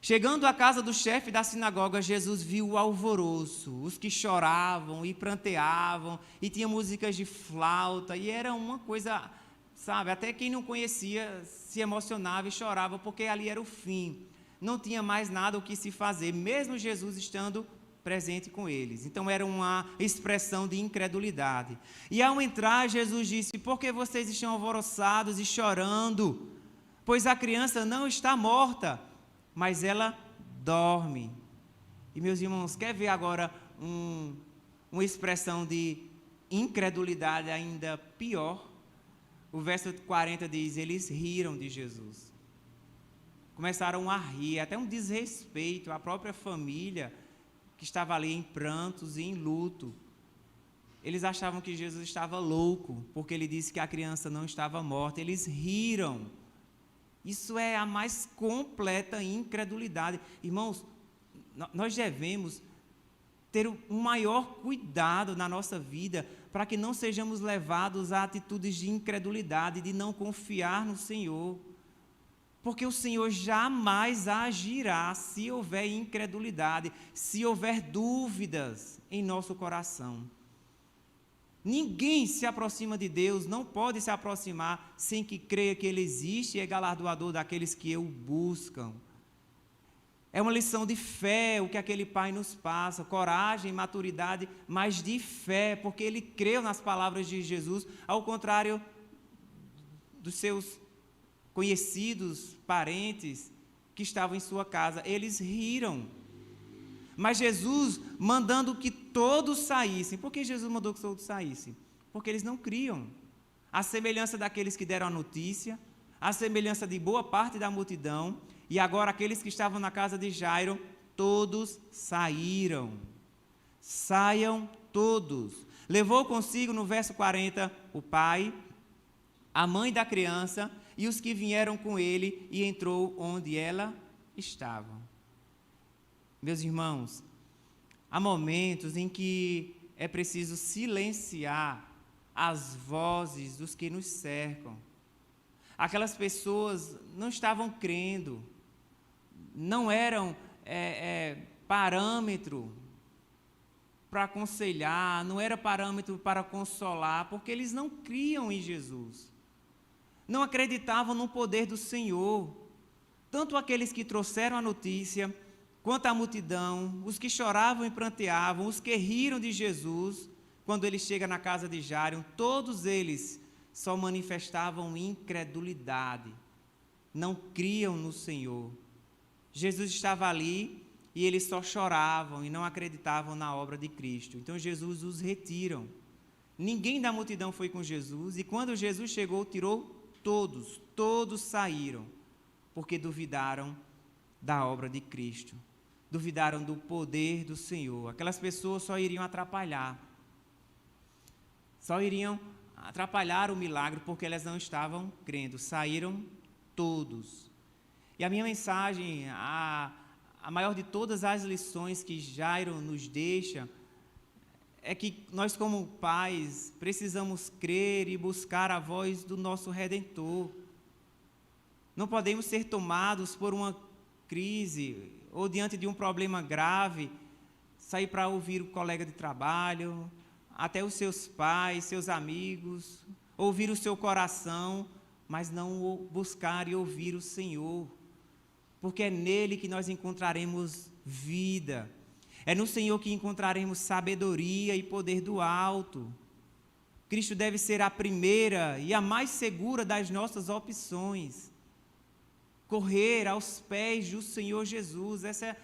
Chegando à casa do chefe da sinagoga, Jesus viu o alvoroço, os que choravam e pranteavam, e tinha músicas de flauta, e era uma coisa, sabe, até quem não conhecia se emocionava e chorava, porque ali era o fim, não tinha mais nada o que se fazer, mesmo Jesus estando presente com eles. Então era uma expressão de incredulidade. E ao entrar, Jesus disse, por que vocês estão alvoroçados e chorando? Pois a criança não está morta, mas ela dorme. E meus irmãos, quer ver agora uma expressão de incredulidade ainda pior? O verso 40 diz, eles riram de Jesus. Começaram a rir, até um desrespeito à própria família, que estava ali em prantos e em luto. Eles achavam que Jesus estava louco, porque ele disse que a criança não estava morta. Eles riram. Isso é a mais completa incredulidade. Irmãos, nós devemos ter um maior cuidado na nossa vida para que não sejamos levados a atitudes de incredulidade, de não confiar no Senhor. Porque o Senhor jamais agirá se houver incredulidade, se houver dúvidas em nosso coração. Ninguém se aproxima de Deus, não pode se aproximar sem que creia que Ele existe e é galardoador daqueles que o buscam. É uma lição de fé o que aquele pai nos passa, coragem, maturidade, mas de fé, porque ele creu nas palavras de Jesus, ao contrário dos seus conhecidos, parentes que estavam em sua casa. Eles riram. Mas Jesus mandando que todos saíssem. Por que Jesus mandou que todos saíssem? Porque eles não criam. A semelhança daqueles que deram a notícia, a semelhança de boa parte da multidão, E agora aqueles que estavam na casa de Jairo, todos saíram. Saiam todos. Levou consigo, no verso 40, o pai, a mãe da criança e os que vieram com ele, e entrou onde ela estava. Meus irmãos, há momentos em que é preciso silenciar as vozes dos que nos cercam. Aquelas pessoas não estavam crendo, não eram parâmetro para aconselhar, não era parâmetro para consolar, porque eles não criam em Jesus, não acreditavam no poder do Senhor. Tanto aqueles que trouxeram a notícia, quanto a multidão, os que choravam e pranteavam, os que riram de Jesus, quando ele chega na casa de Jairo, todos eles só manifestavam incredulidade, não criam no Senhor. Jesus estava ali e eles só choravam e não acreditavam na obra de Cristo. Então Jesus os retira. Ninguém da multidão foi com Jesus, e quando Jesus chegou, tirou todos saíram, porque duvidaram da obra de Cristo, duvidaram do poder do Senhor. Aquelas pessoas só iriam atrapalhar o milagre, porque elas não estavam crendo. Saíram todos. E a minha mensagem, a maior de todas as lições que Jairo nos deixa, é que nós, como pais, precisamos crer e buscar a voz do nosso Redentor. Não podemos ser tomados por uma crise ou diante de um problema grave, sair para ouvir o colega de trabalho, até os seus pais, seus amigos, ouvir o seu coração, mas não buscar e ouvir o Senhor, porque é nele que nós encontraremos vida, é no Senhor que encontraremos sabedoria e poder do alto. Cristo deve ser a primeira e a mais segura das nossas opções. Correr aos pés do Senhor Jesus, essa é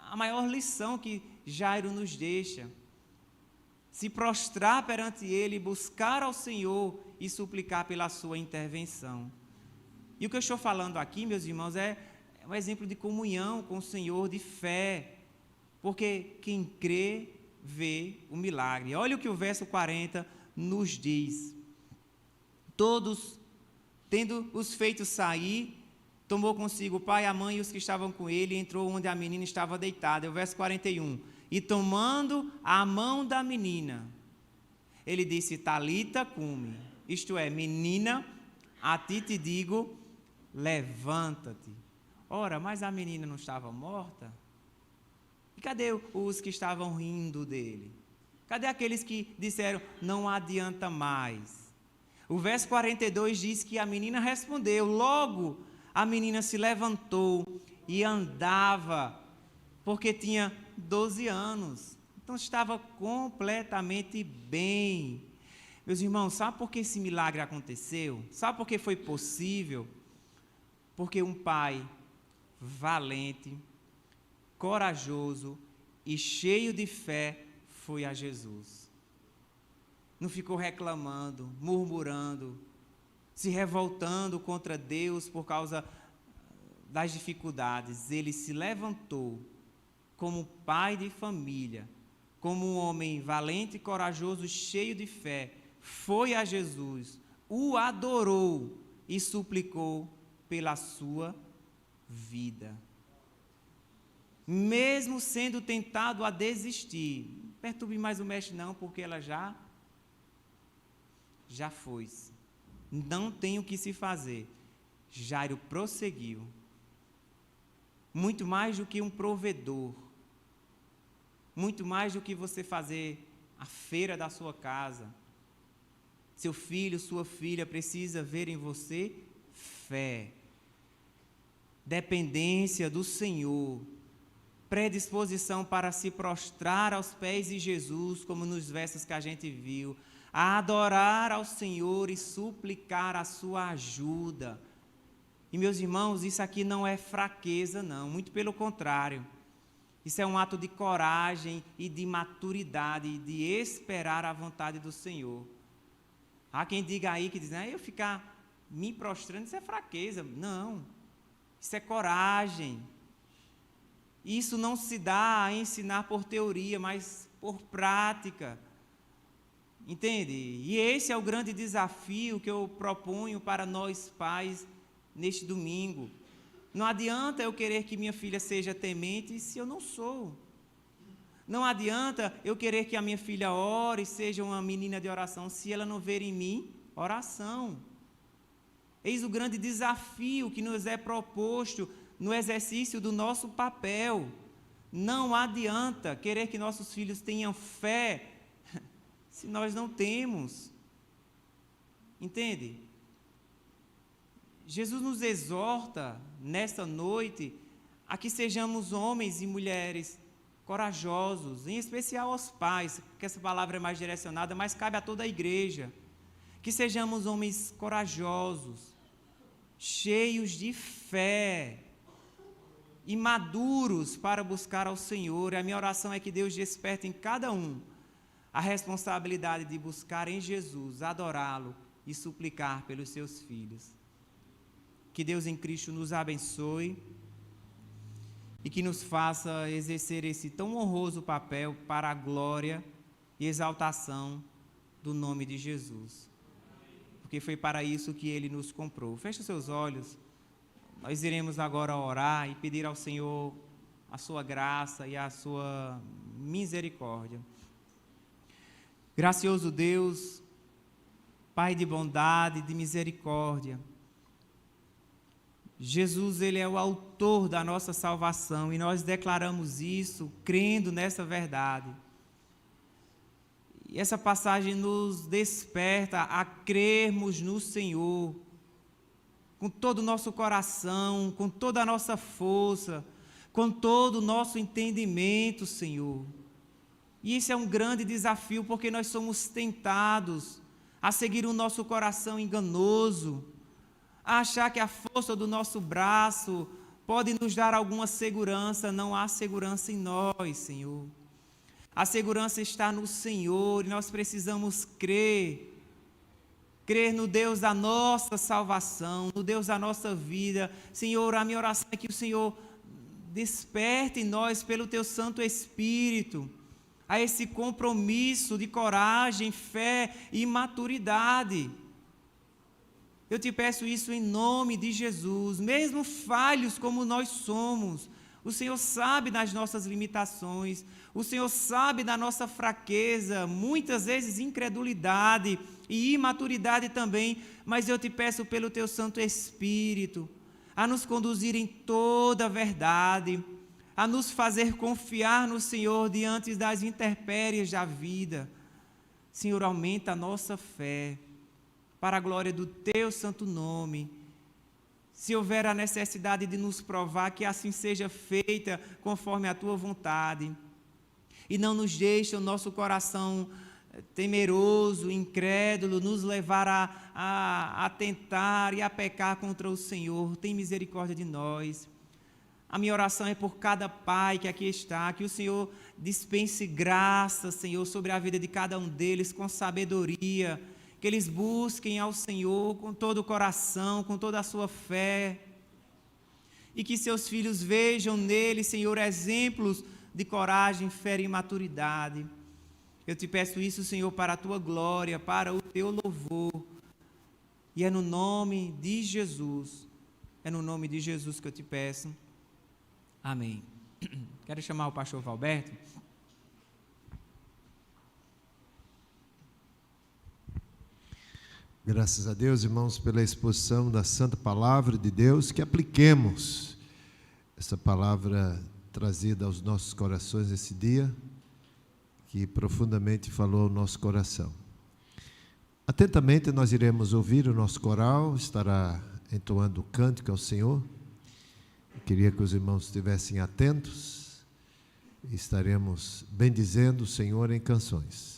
a maior lição que Jairo nos deixa. Se prostrar perante Ele, buscar ao Senhor e suplicar pela sua intervenção. E o que eu estou falando aqui, meus irmãos, é um exemplo de comunhão com o Senhor, de fé, porque quem crê, vê o milagre. Olha o que o verso 40 nos diz. Todos, tendo os feito sair, tomou consigo o pai, a mãe e os que estavam com ele, e entrou onde a menina estava deitada. É o verso 41. E tomando a mão da menina, ele disse: Talita cumi, isto é, menina, a ti te digo, levanta-te. Ora, mas a menina não estava morta? E cadê os que estavam rindo dele? Cadê aqueles que disseram, não adianta mais? O verso 42 diz que a menina respondeu, logo a menina se levantou e andava, porque tinha 12 anos. Então estava completamente bem. Meus irmãos, sabe por que esse milagre aconteceu? Sabe por que foi possível? Porque um pai valente, corajoso e cheio de fé foi a Jesus. Não ficou reclamando, murmurando, se revoltando contra Deus por causa das dificuldades. Ele se levantou como pai de família, como um homem valente, corajoso, cheio de fé, foi a Jesus, o adorou e suplicou pela sua vida. Mesmo sendo tentado a desistir, perturbe mais o mestre não, porque ela já foi. Não tem o que se fazer. Jairo prosseguiu. Muito mais do que um provedor, muito mais do que você fazer a feira da sua casa. Seu filho, sua filha precisa ver em você fé, dependência do Senhor, predisposição para se prostrar aos pés de Jesus, como nos versos que a gente viu, a adorar ao Senhor e suplicar a sua ajuda. E, meus irmãos, isso aqui não é fraqueza, não, muito pelo contrário. Isso é um ato de coragem e de maturidade, de esperar a vontade do Senhor. Há quem diga aí, que diz, eu ficar me prostrando, isso é fraqueza. Não. Isso é coragem. Isso não se dá a ensinar por teoria, mas por prática. Entende? E esse é o grande desafio que eu proponho para nós pais neste domingo. Não adianta eu querer que minha filha seja temente se eu não sou. Não adianta eu querer que a minha filha ore, seja uma menina de oração, se ela não ver em mim oração. Eis o grande desafio que nos é proposto no exercício do nosso papel. Não adianta querer que nossos filhos tenham fé se nós não temos. Entende? Jesus nos exorta nesta noite a que sejamos homens e mulheres corajosos, em especial aos pais, que essa palavra é mais direcionada, mas cabe a toda a igreja. Que sejamos homens corajosos, cheios de fé e maduros para buscar ao Senhor. E a minha oração é que Deus desperte em cada um a responsabilidade de buscar em Jesus, adorá-lo e suplicar pelos seus filhos. Que Deus em Cristo nos abençoe e que nos faça exercer esse tão honroso papel para a glória e exaltação do nome de Jesus. Porque foi para isso que Ele nos comprou. Feche os seus olhos. Nós iremos agora orar e pedir ao Senhor a sua graça e a sua misericórdia. Gracioso Deus, Pai de bondade e de misericórdia, Jesus, Ele é o autor da nossa salvação e nós declaramos isso crendo nessa verdade. E essa passagem nos desperta a crermos no Senhor com todo o nosso coração, com toda a nossa força, com todo o nosso entendimento, Senhor. E isso é um grande desafio porque nós somos tentados a seguir o nosso coração enganoso, a achar que a força do nosso braço pode nos dar alguma segurança. Não há segurança em nós, Senhor. A segurança está no Senhor e nós precisamos crer no Deus da nossa salvação, no Deus da nossa vida. Senhor, a minha oração é que o Senhor desperte em nós, pelo Teu Santo Espírito, a esse compromisso de coragem, fé e maturidade. Eu te peço isso em nome de Jesus. Mesmo falhos como nós somos, o Senhor sabe das nossas limitações, o Senhor sabe da nossa fraqueza, muitas vezes incredulidade e imaturidade também, mas eu te peço pelo Teu Santo Espírito, a nos conduzir em toda a verdade, a nos fazer confiar no Senhor diante das intempéries da vida. Senhor, aumenta a nossa fé, para a glória do Teu santo nome. Se houver a necessidade de nos provar, que assim seja feita conforme a Tua vontade. E não nos deixe o nosso coração temeroso, incrédulo, nos levar a tentar e a pecar contra o Senhor. Tem misericórdia de nós. A minha oração é por cada pai que aqui está, que o Senhor dispense graça, Senhor, sobre a vida de cada um deles, com sabedoria, que eles busquem ao Senhor com todo o coração, com toda a sua fé, e que seus filhos vejam nele, Senhor, exemplos de coragem, fé e maturidade. Eu te peço isso, Senhor, para a Tua glória, para o Teu louvor, e é no nome de Jesus, que eu te peço. Amém. Quero chamar o pastor Valberto. Graças a Deus, irmãos, pela exposição da Santa Palavra de Deus, que apliquemos essa palavra trazida aos nossos corações esse dia, que profundamente falou ao nosso coração. Atentamente nós iremos ouvir o nosso coral, estará entoando o cântico ao Senhor. Eu queria que os irmãos estivessem atentos, e estaremos bendizendo o Senhor em canções.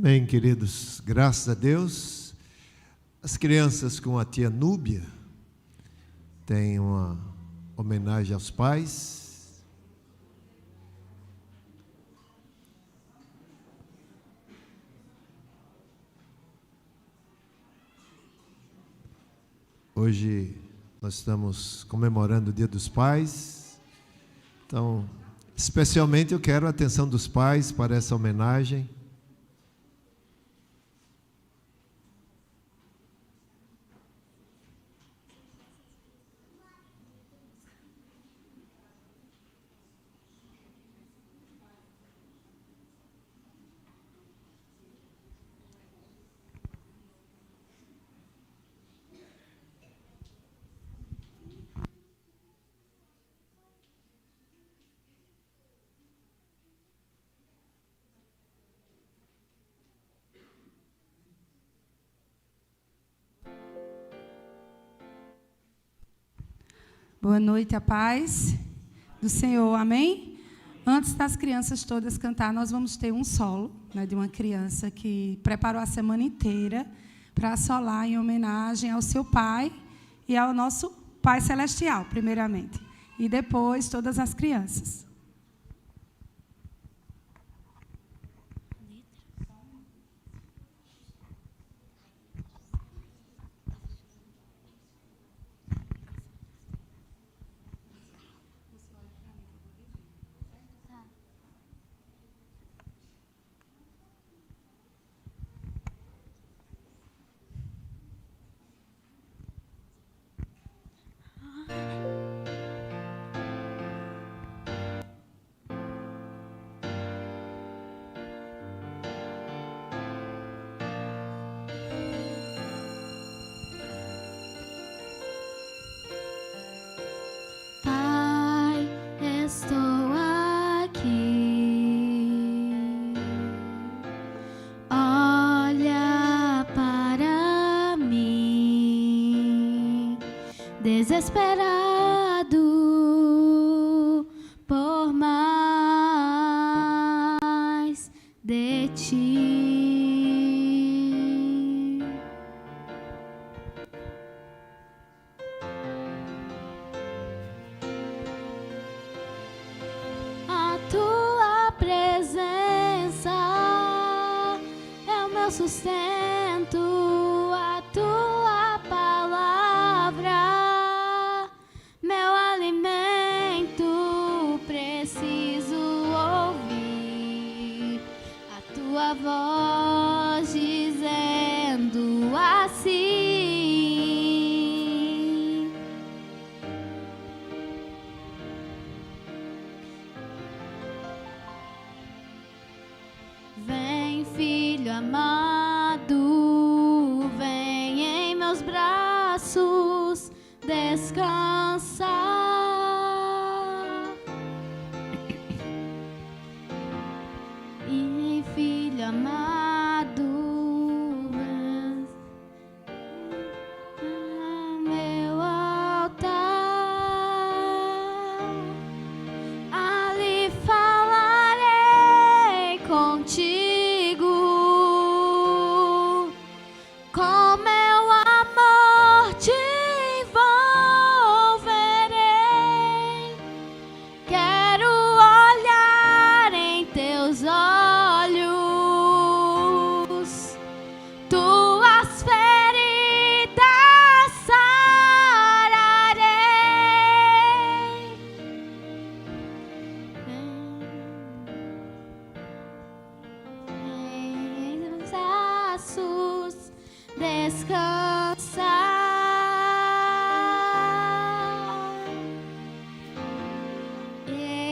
Amém, queridos. Graças a Deus. As crianças com a tia Núbia têm uma homenagem aos pais. Hoje nós estamos comemorando o Dia dos Pais. Então, especialmente eu quero a atenção dos pais para essa homenagem. Boa noite, a paz do Senhor, amém? Antes das crianças todas cantar, nós vamos ter um solo, né, de uma criança que preparou a semana inteira para assolar em homenagem ao seu pai e ao nosso Pai Celestial, primeiramente. E depois todas as crianças. Estou aqui, olha para mim, desesperado por mais de ti. Sustento, a tua palavra, meu alimento, preciso ouvir a tua voz dizendo assim: vem, filho amado, vem em meus braços descansar. E filho amado, vem ao meu altar, ali falarei contigo.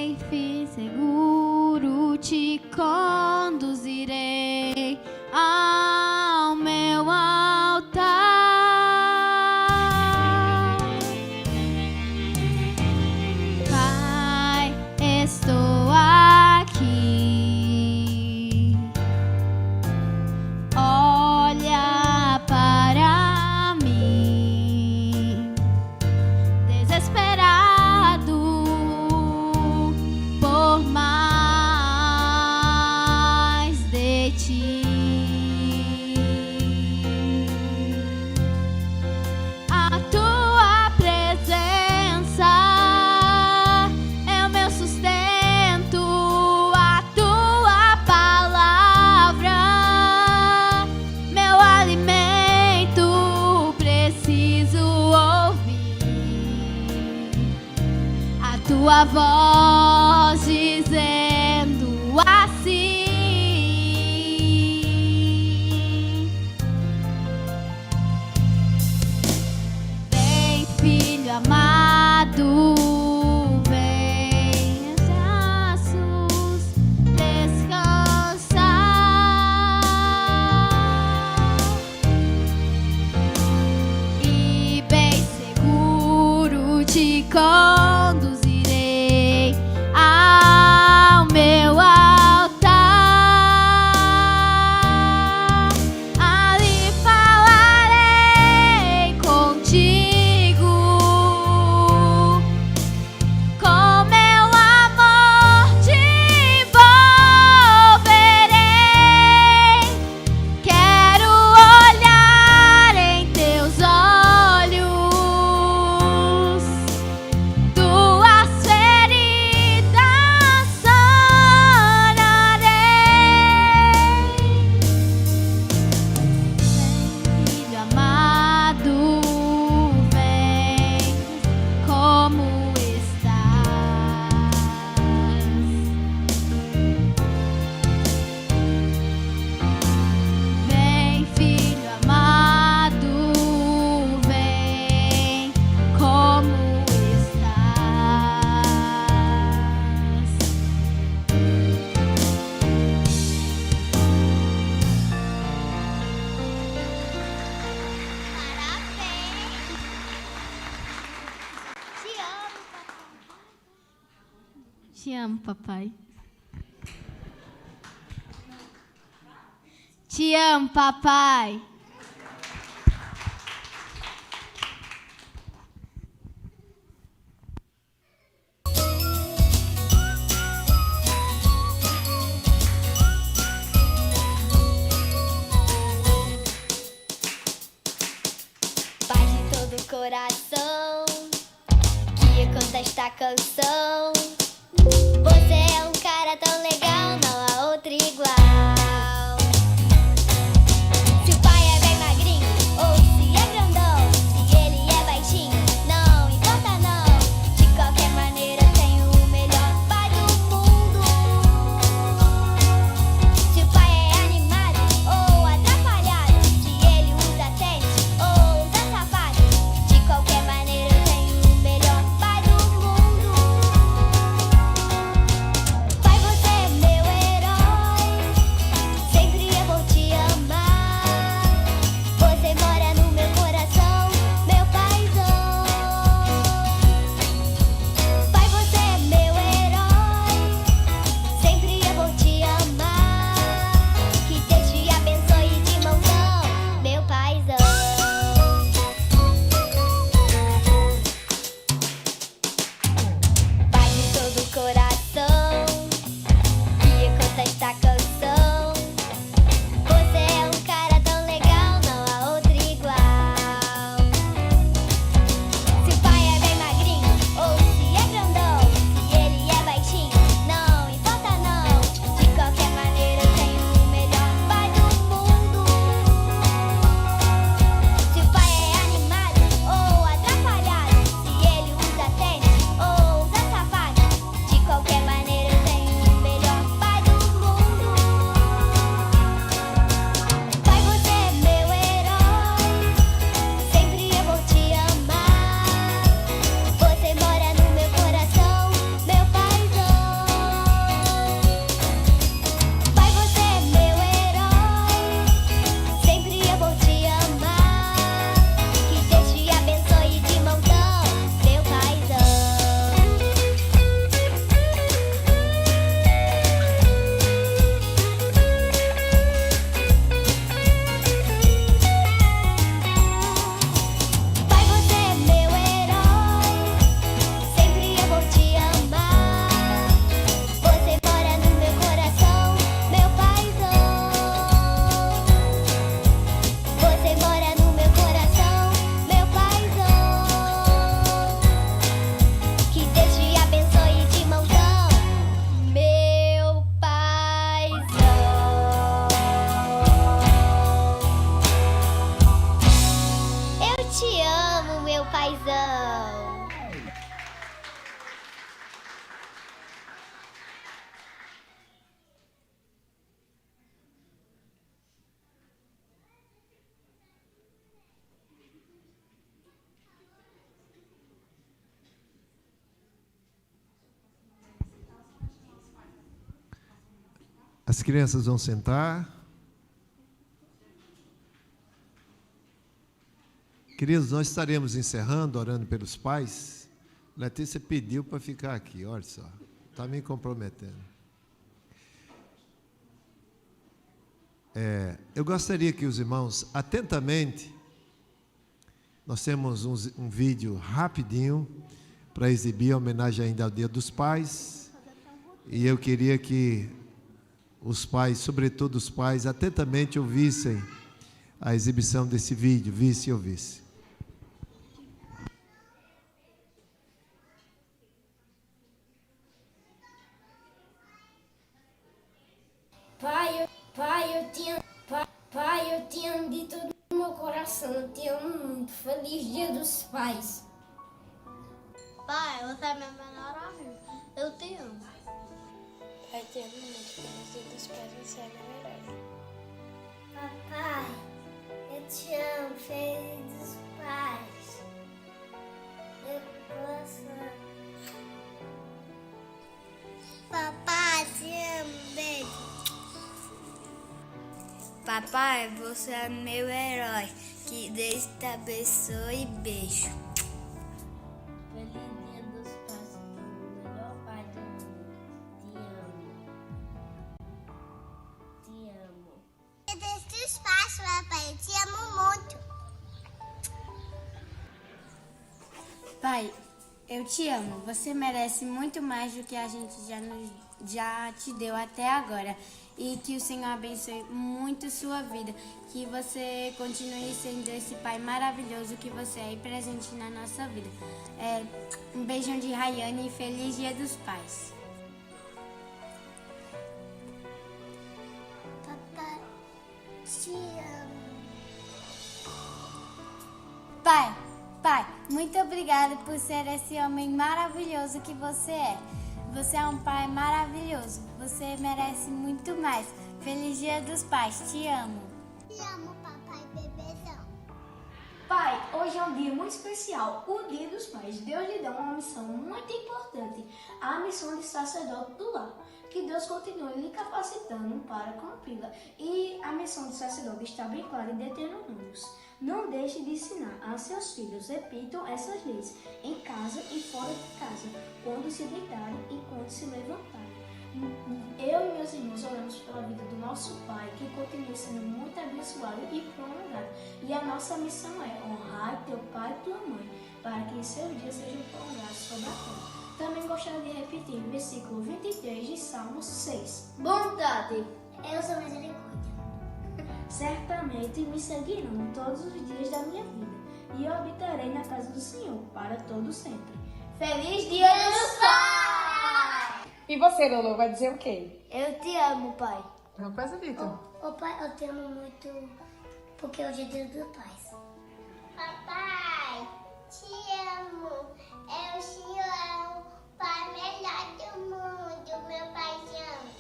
Enfim, seguro te conduzirei ao meu altar. Pai, estou aqui. Olha para a voz dizendo assim: vem, filho amado, vem aos braços descansar. E bem seguro te conduzirei ao meu altar. Ali falarei contigo, com meu amor te envolverei. Quero olhar em teus olhos, tuas feridas sanarei. Vem, filho amado, vem, como estás? Vem, filho amado, vem, como estás? Te amo, papai. Te amo, papai. Pai de todo o coração, que eu canto esta canção. Você é um cara tão legal, não há outro igual. Se o pai é bem magrinho ou se é grandão, se ele é baixinho, não importa não. De qualquer maneira eu tenho o melhor pai do mundo. Se o pai é animado ou atrapalhado, se ele usa tênis ou usa sapato, de qualquer maneira eu tenho o melhor pai do mundo. Pai, você é meu herói. As crianças vão sentar. Queridos, nós estaremos encerrando, orando pelos pais. Letícia pediu para ficar aqui, olha só. Está me comprometendo. Eu gostaria que os irmãos, atentamente, nós temos um vídeo rapidinho para exibir, a homenagem ainda ao Dia dos Pais. E eu queria que os pais, sobretudo os pais, atentamente ouvissem a exibição desse vídeo, visse e ouvisse. Pai, eu te amo de todo o meu coração, eu te amo muito. Feliz Dia dos Pais. Pai, você é meu melhor amigo. Eu te amo. Pai, te amo muito. Feliz Dia dos Pais, você é meu melhor. Papai, eu te amo. Feliz Dia dos Pais. Eu posso. Papai, te amo. Beijo. Papai, você é meu herói. Que Deus te abençoe. Beijo. Feliz Dia dos Pais, o melhor pai do mundo. Te amo. Dia dos Pais, papai, eu te amo muito. Pai, eu te amo. Você merece muito mais do que a gente já te deu até agora. E que o Senhor abençoe muito sua vida. Que você continue sendo esse pai maravilhoso que você é e presente na nossa vida. Um beijão de Rayane e feliz Dia dos Pais. Papai, te amo. Pai, muito obrigada por ser esse homem maravilhoso que você é. Você é um pai maravilhoso. Você merece muito mais. Feliz Dia dos Pais. Te amo. Te amo, papai, bebezão. Pai, hoje é um dia muito especial, o Dia dos Pais. Deus lhe deu uma missão muito importante, a missão de sacerdote do lar. Que Deus continue lhe capacitando para cumpri-la. E a missão de sacerdote está bem clara em Deuteronômios. Não deixe de ensinar a seus filhos, repitam essas leis, em casa e fora de casa, quando se deitarem e quando se levantarem. Eu e meus irmãos oramos pela vida do nosso Pai, que continue sendo muito abençoado e prolongado. E a nossa missão é honrar teu pai e tua mãe, para que seus dias sejam prolongados sobre a terra. Também gostaria de repetir o versículo 23 de Salmos 6. Bondade, eu sou misericórdia. Certamente me seguirão todos os dias da minha vida, e eu habitarei na casa do Senhor para todo sempre. Feliz Dia dos Pais! E você, Lolo, vai dizer o quê? Eu te amo, pai. Uma coisa, Vitor. Ô pai, eu te amo muito, porque hoje é Dia dos Pais. Papai, te amo. Eu te amo. Pai melhor do mundo, meu pai te ama.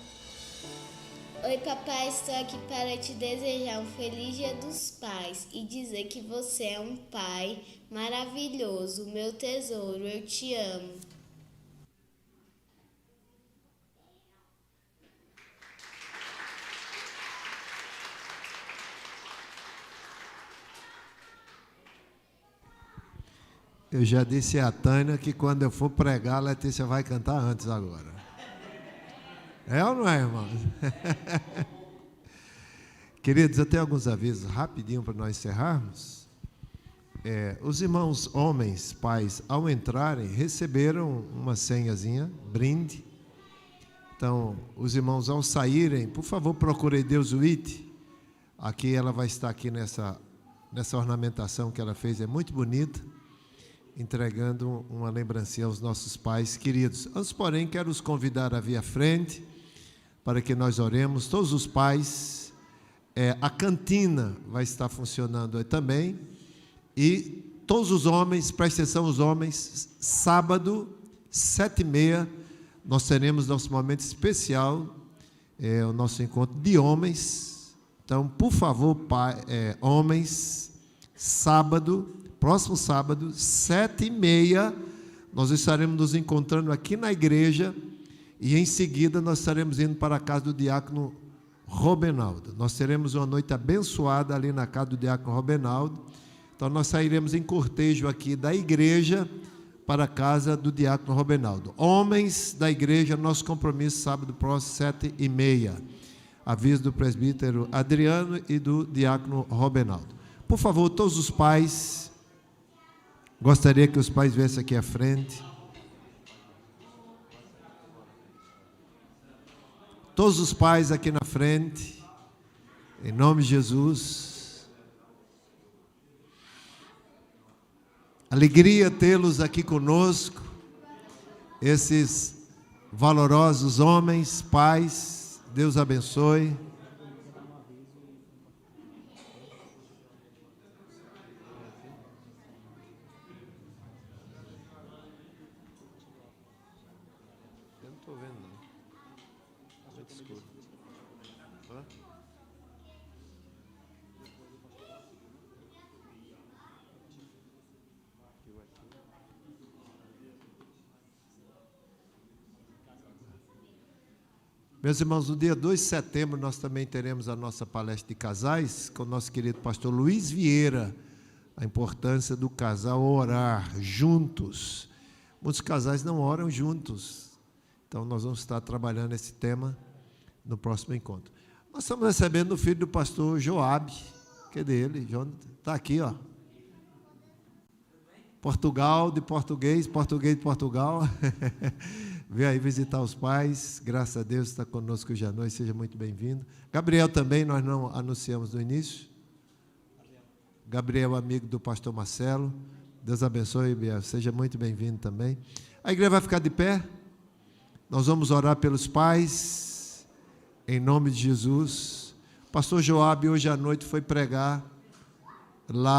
Oi, papai, estou aqui para te desejar um feliz Dia dos Pais e dizer que você é um pai maravilhoso, meu tesouro, eu te amo. Eu já disse a Tânia que quando eu for pregar, a Letícia vai cantar antes agora. É ou não é, irmãos? Queridos, eu tenho alguns avisos rapidinho para nós encerrarmos. Os irmãos homens, pais, ao entrarem, receberam uma senhazinha, brinde. Então, os irmãos ao saírem, por favor, procurem Deus Uite. Aqui ela vai estar aqui nessa ornamentação que ela fez, é muito bonita, entregando uma lembrancinha aos nossos pais queridos. Antes, porém, quero os convidar a vir à frente, para que nós oremos, todos os pais. A cantina vai estar funcionando também, e todos os homens, presta atenção os homens, sábado, 7h30, nós teremos nosso momento especial, o nosso encontro de homens. Então, por favor, homens, sábado, próximo sábado, 7h30, nós estaremos nos encontrando aqui na igreja, E em seguida nós estaremos indo para a casa do diácono Robenaldo. Nós teremos uma noite abençoada ali na casa do diácono Robenaldo. Então nós sairemos em cortejo aqui da igreja para a casa do diácono Robenaldo. Homens da igreja, nosso compromisso sábado próximo, 7h30. Aviso do presbítero Adriano e do diácono Robenaldo. Por favor, todos os pais, gostaria que os pais viessem aqui à frente. Todos os pais aqui na frente, em nome de Jesus. Alegria tê-los aqui conosco, esses valorosos homens, pais, Deus abençoe. Eu não estou vendo, não. Muito escuro. Hã? Meus irmãos, no dia 2 de setembro nós também teremos a nossa palestra de casais com o nosso querido pastor Luiz Vieira. A importância do casal orar juntos. Muitos casais não oram juntos. Então nós vamos estar trabalhando esse tema no próximo encontro. Nós estamos recebendo o filho do pastor Joabe. Cadê ele? Está aqui, ó. Portugal, de português de Portugal. Veio aí visitar os pais. Graças a Deus está conosco hoje à noite. Seja muito bem-vindo. Gabriel também, nós não anunciamos no início. Gabriel, amigo do pastor Marcelo. Deus abençoe, Biel. Seja muito bem-vindo também. A igreja vai ficar de pé. Nós vamos orar pelos pais, em nome de Jesus. O pastor Joabe hoje à noite foi pregar lá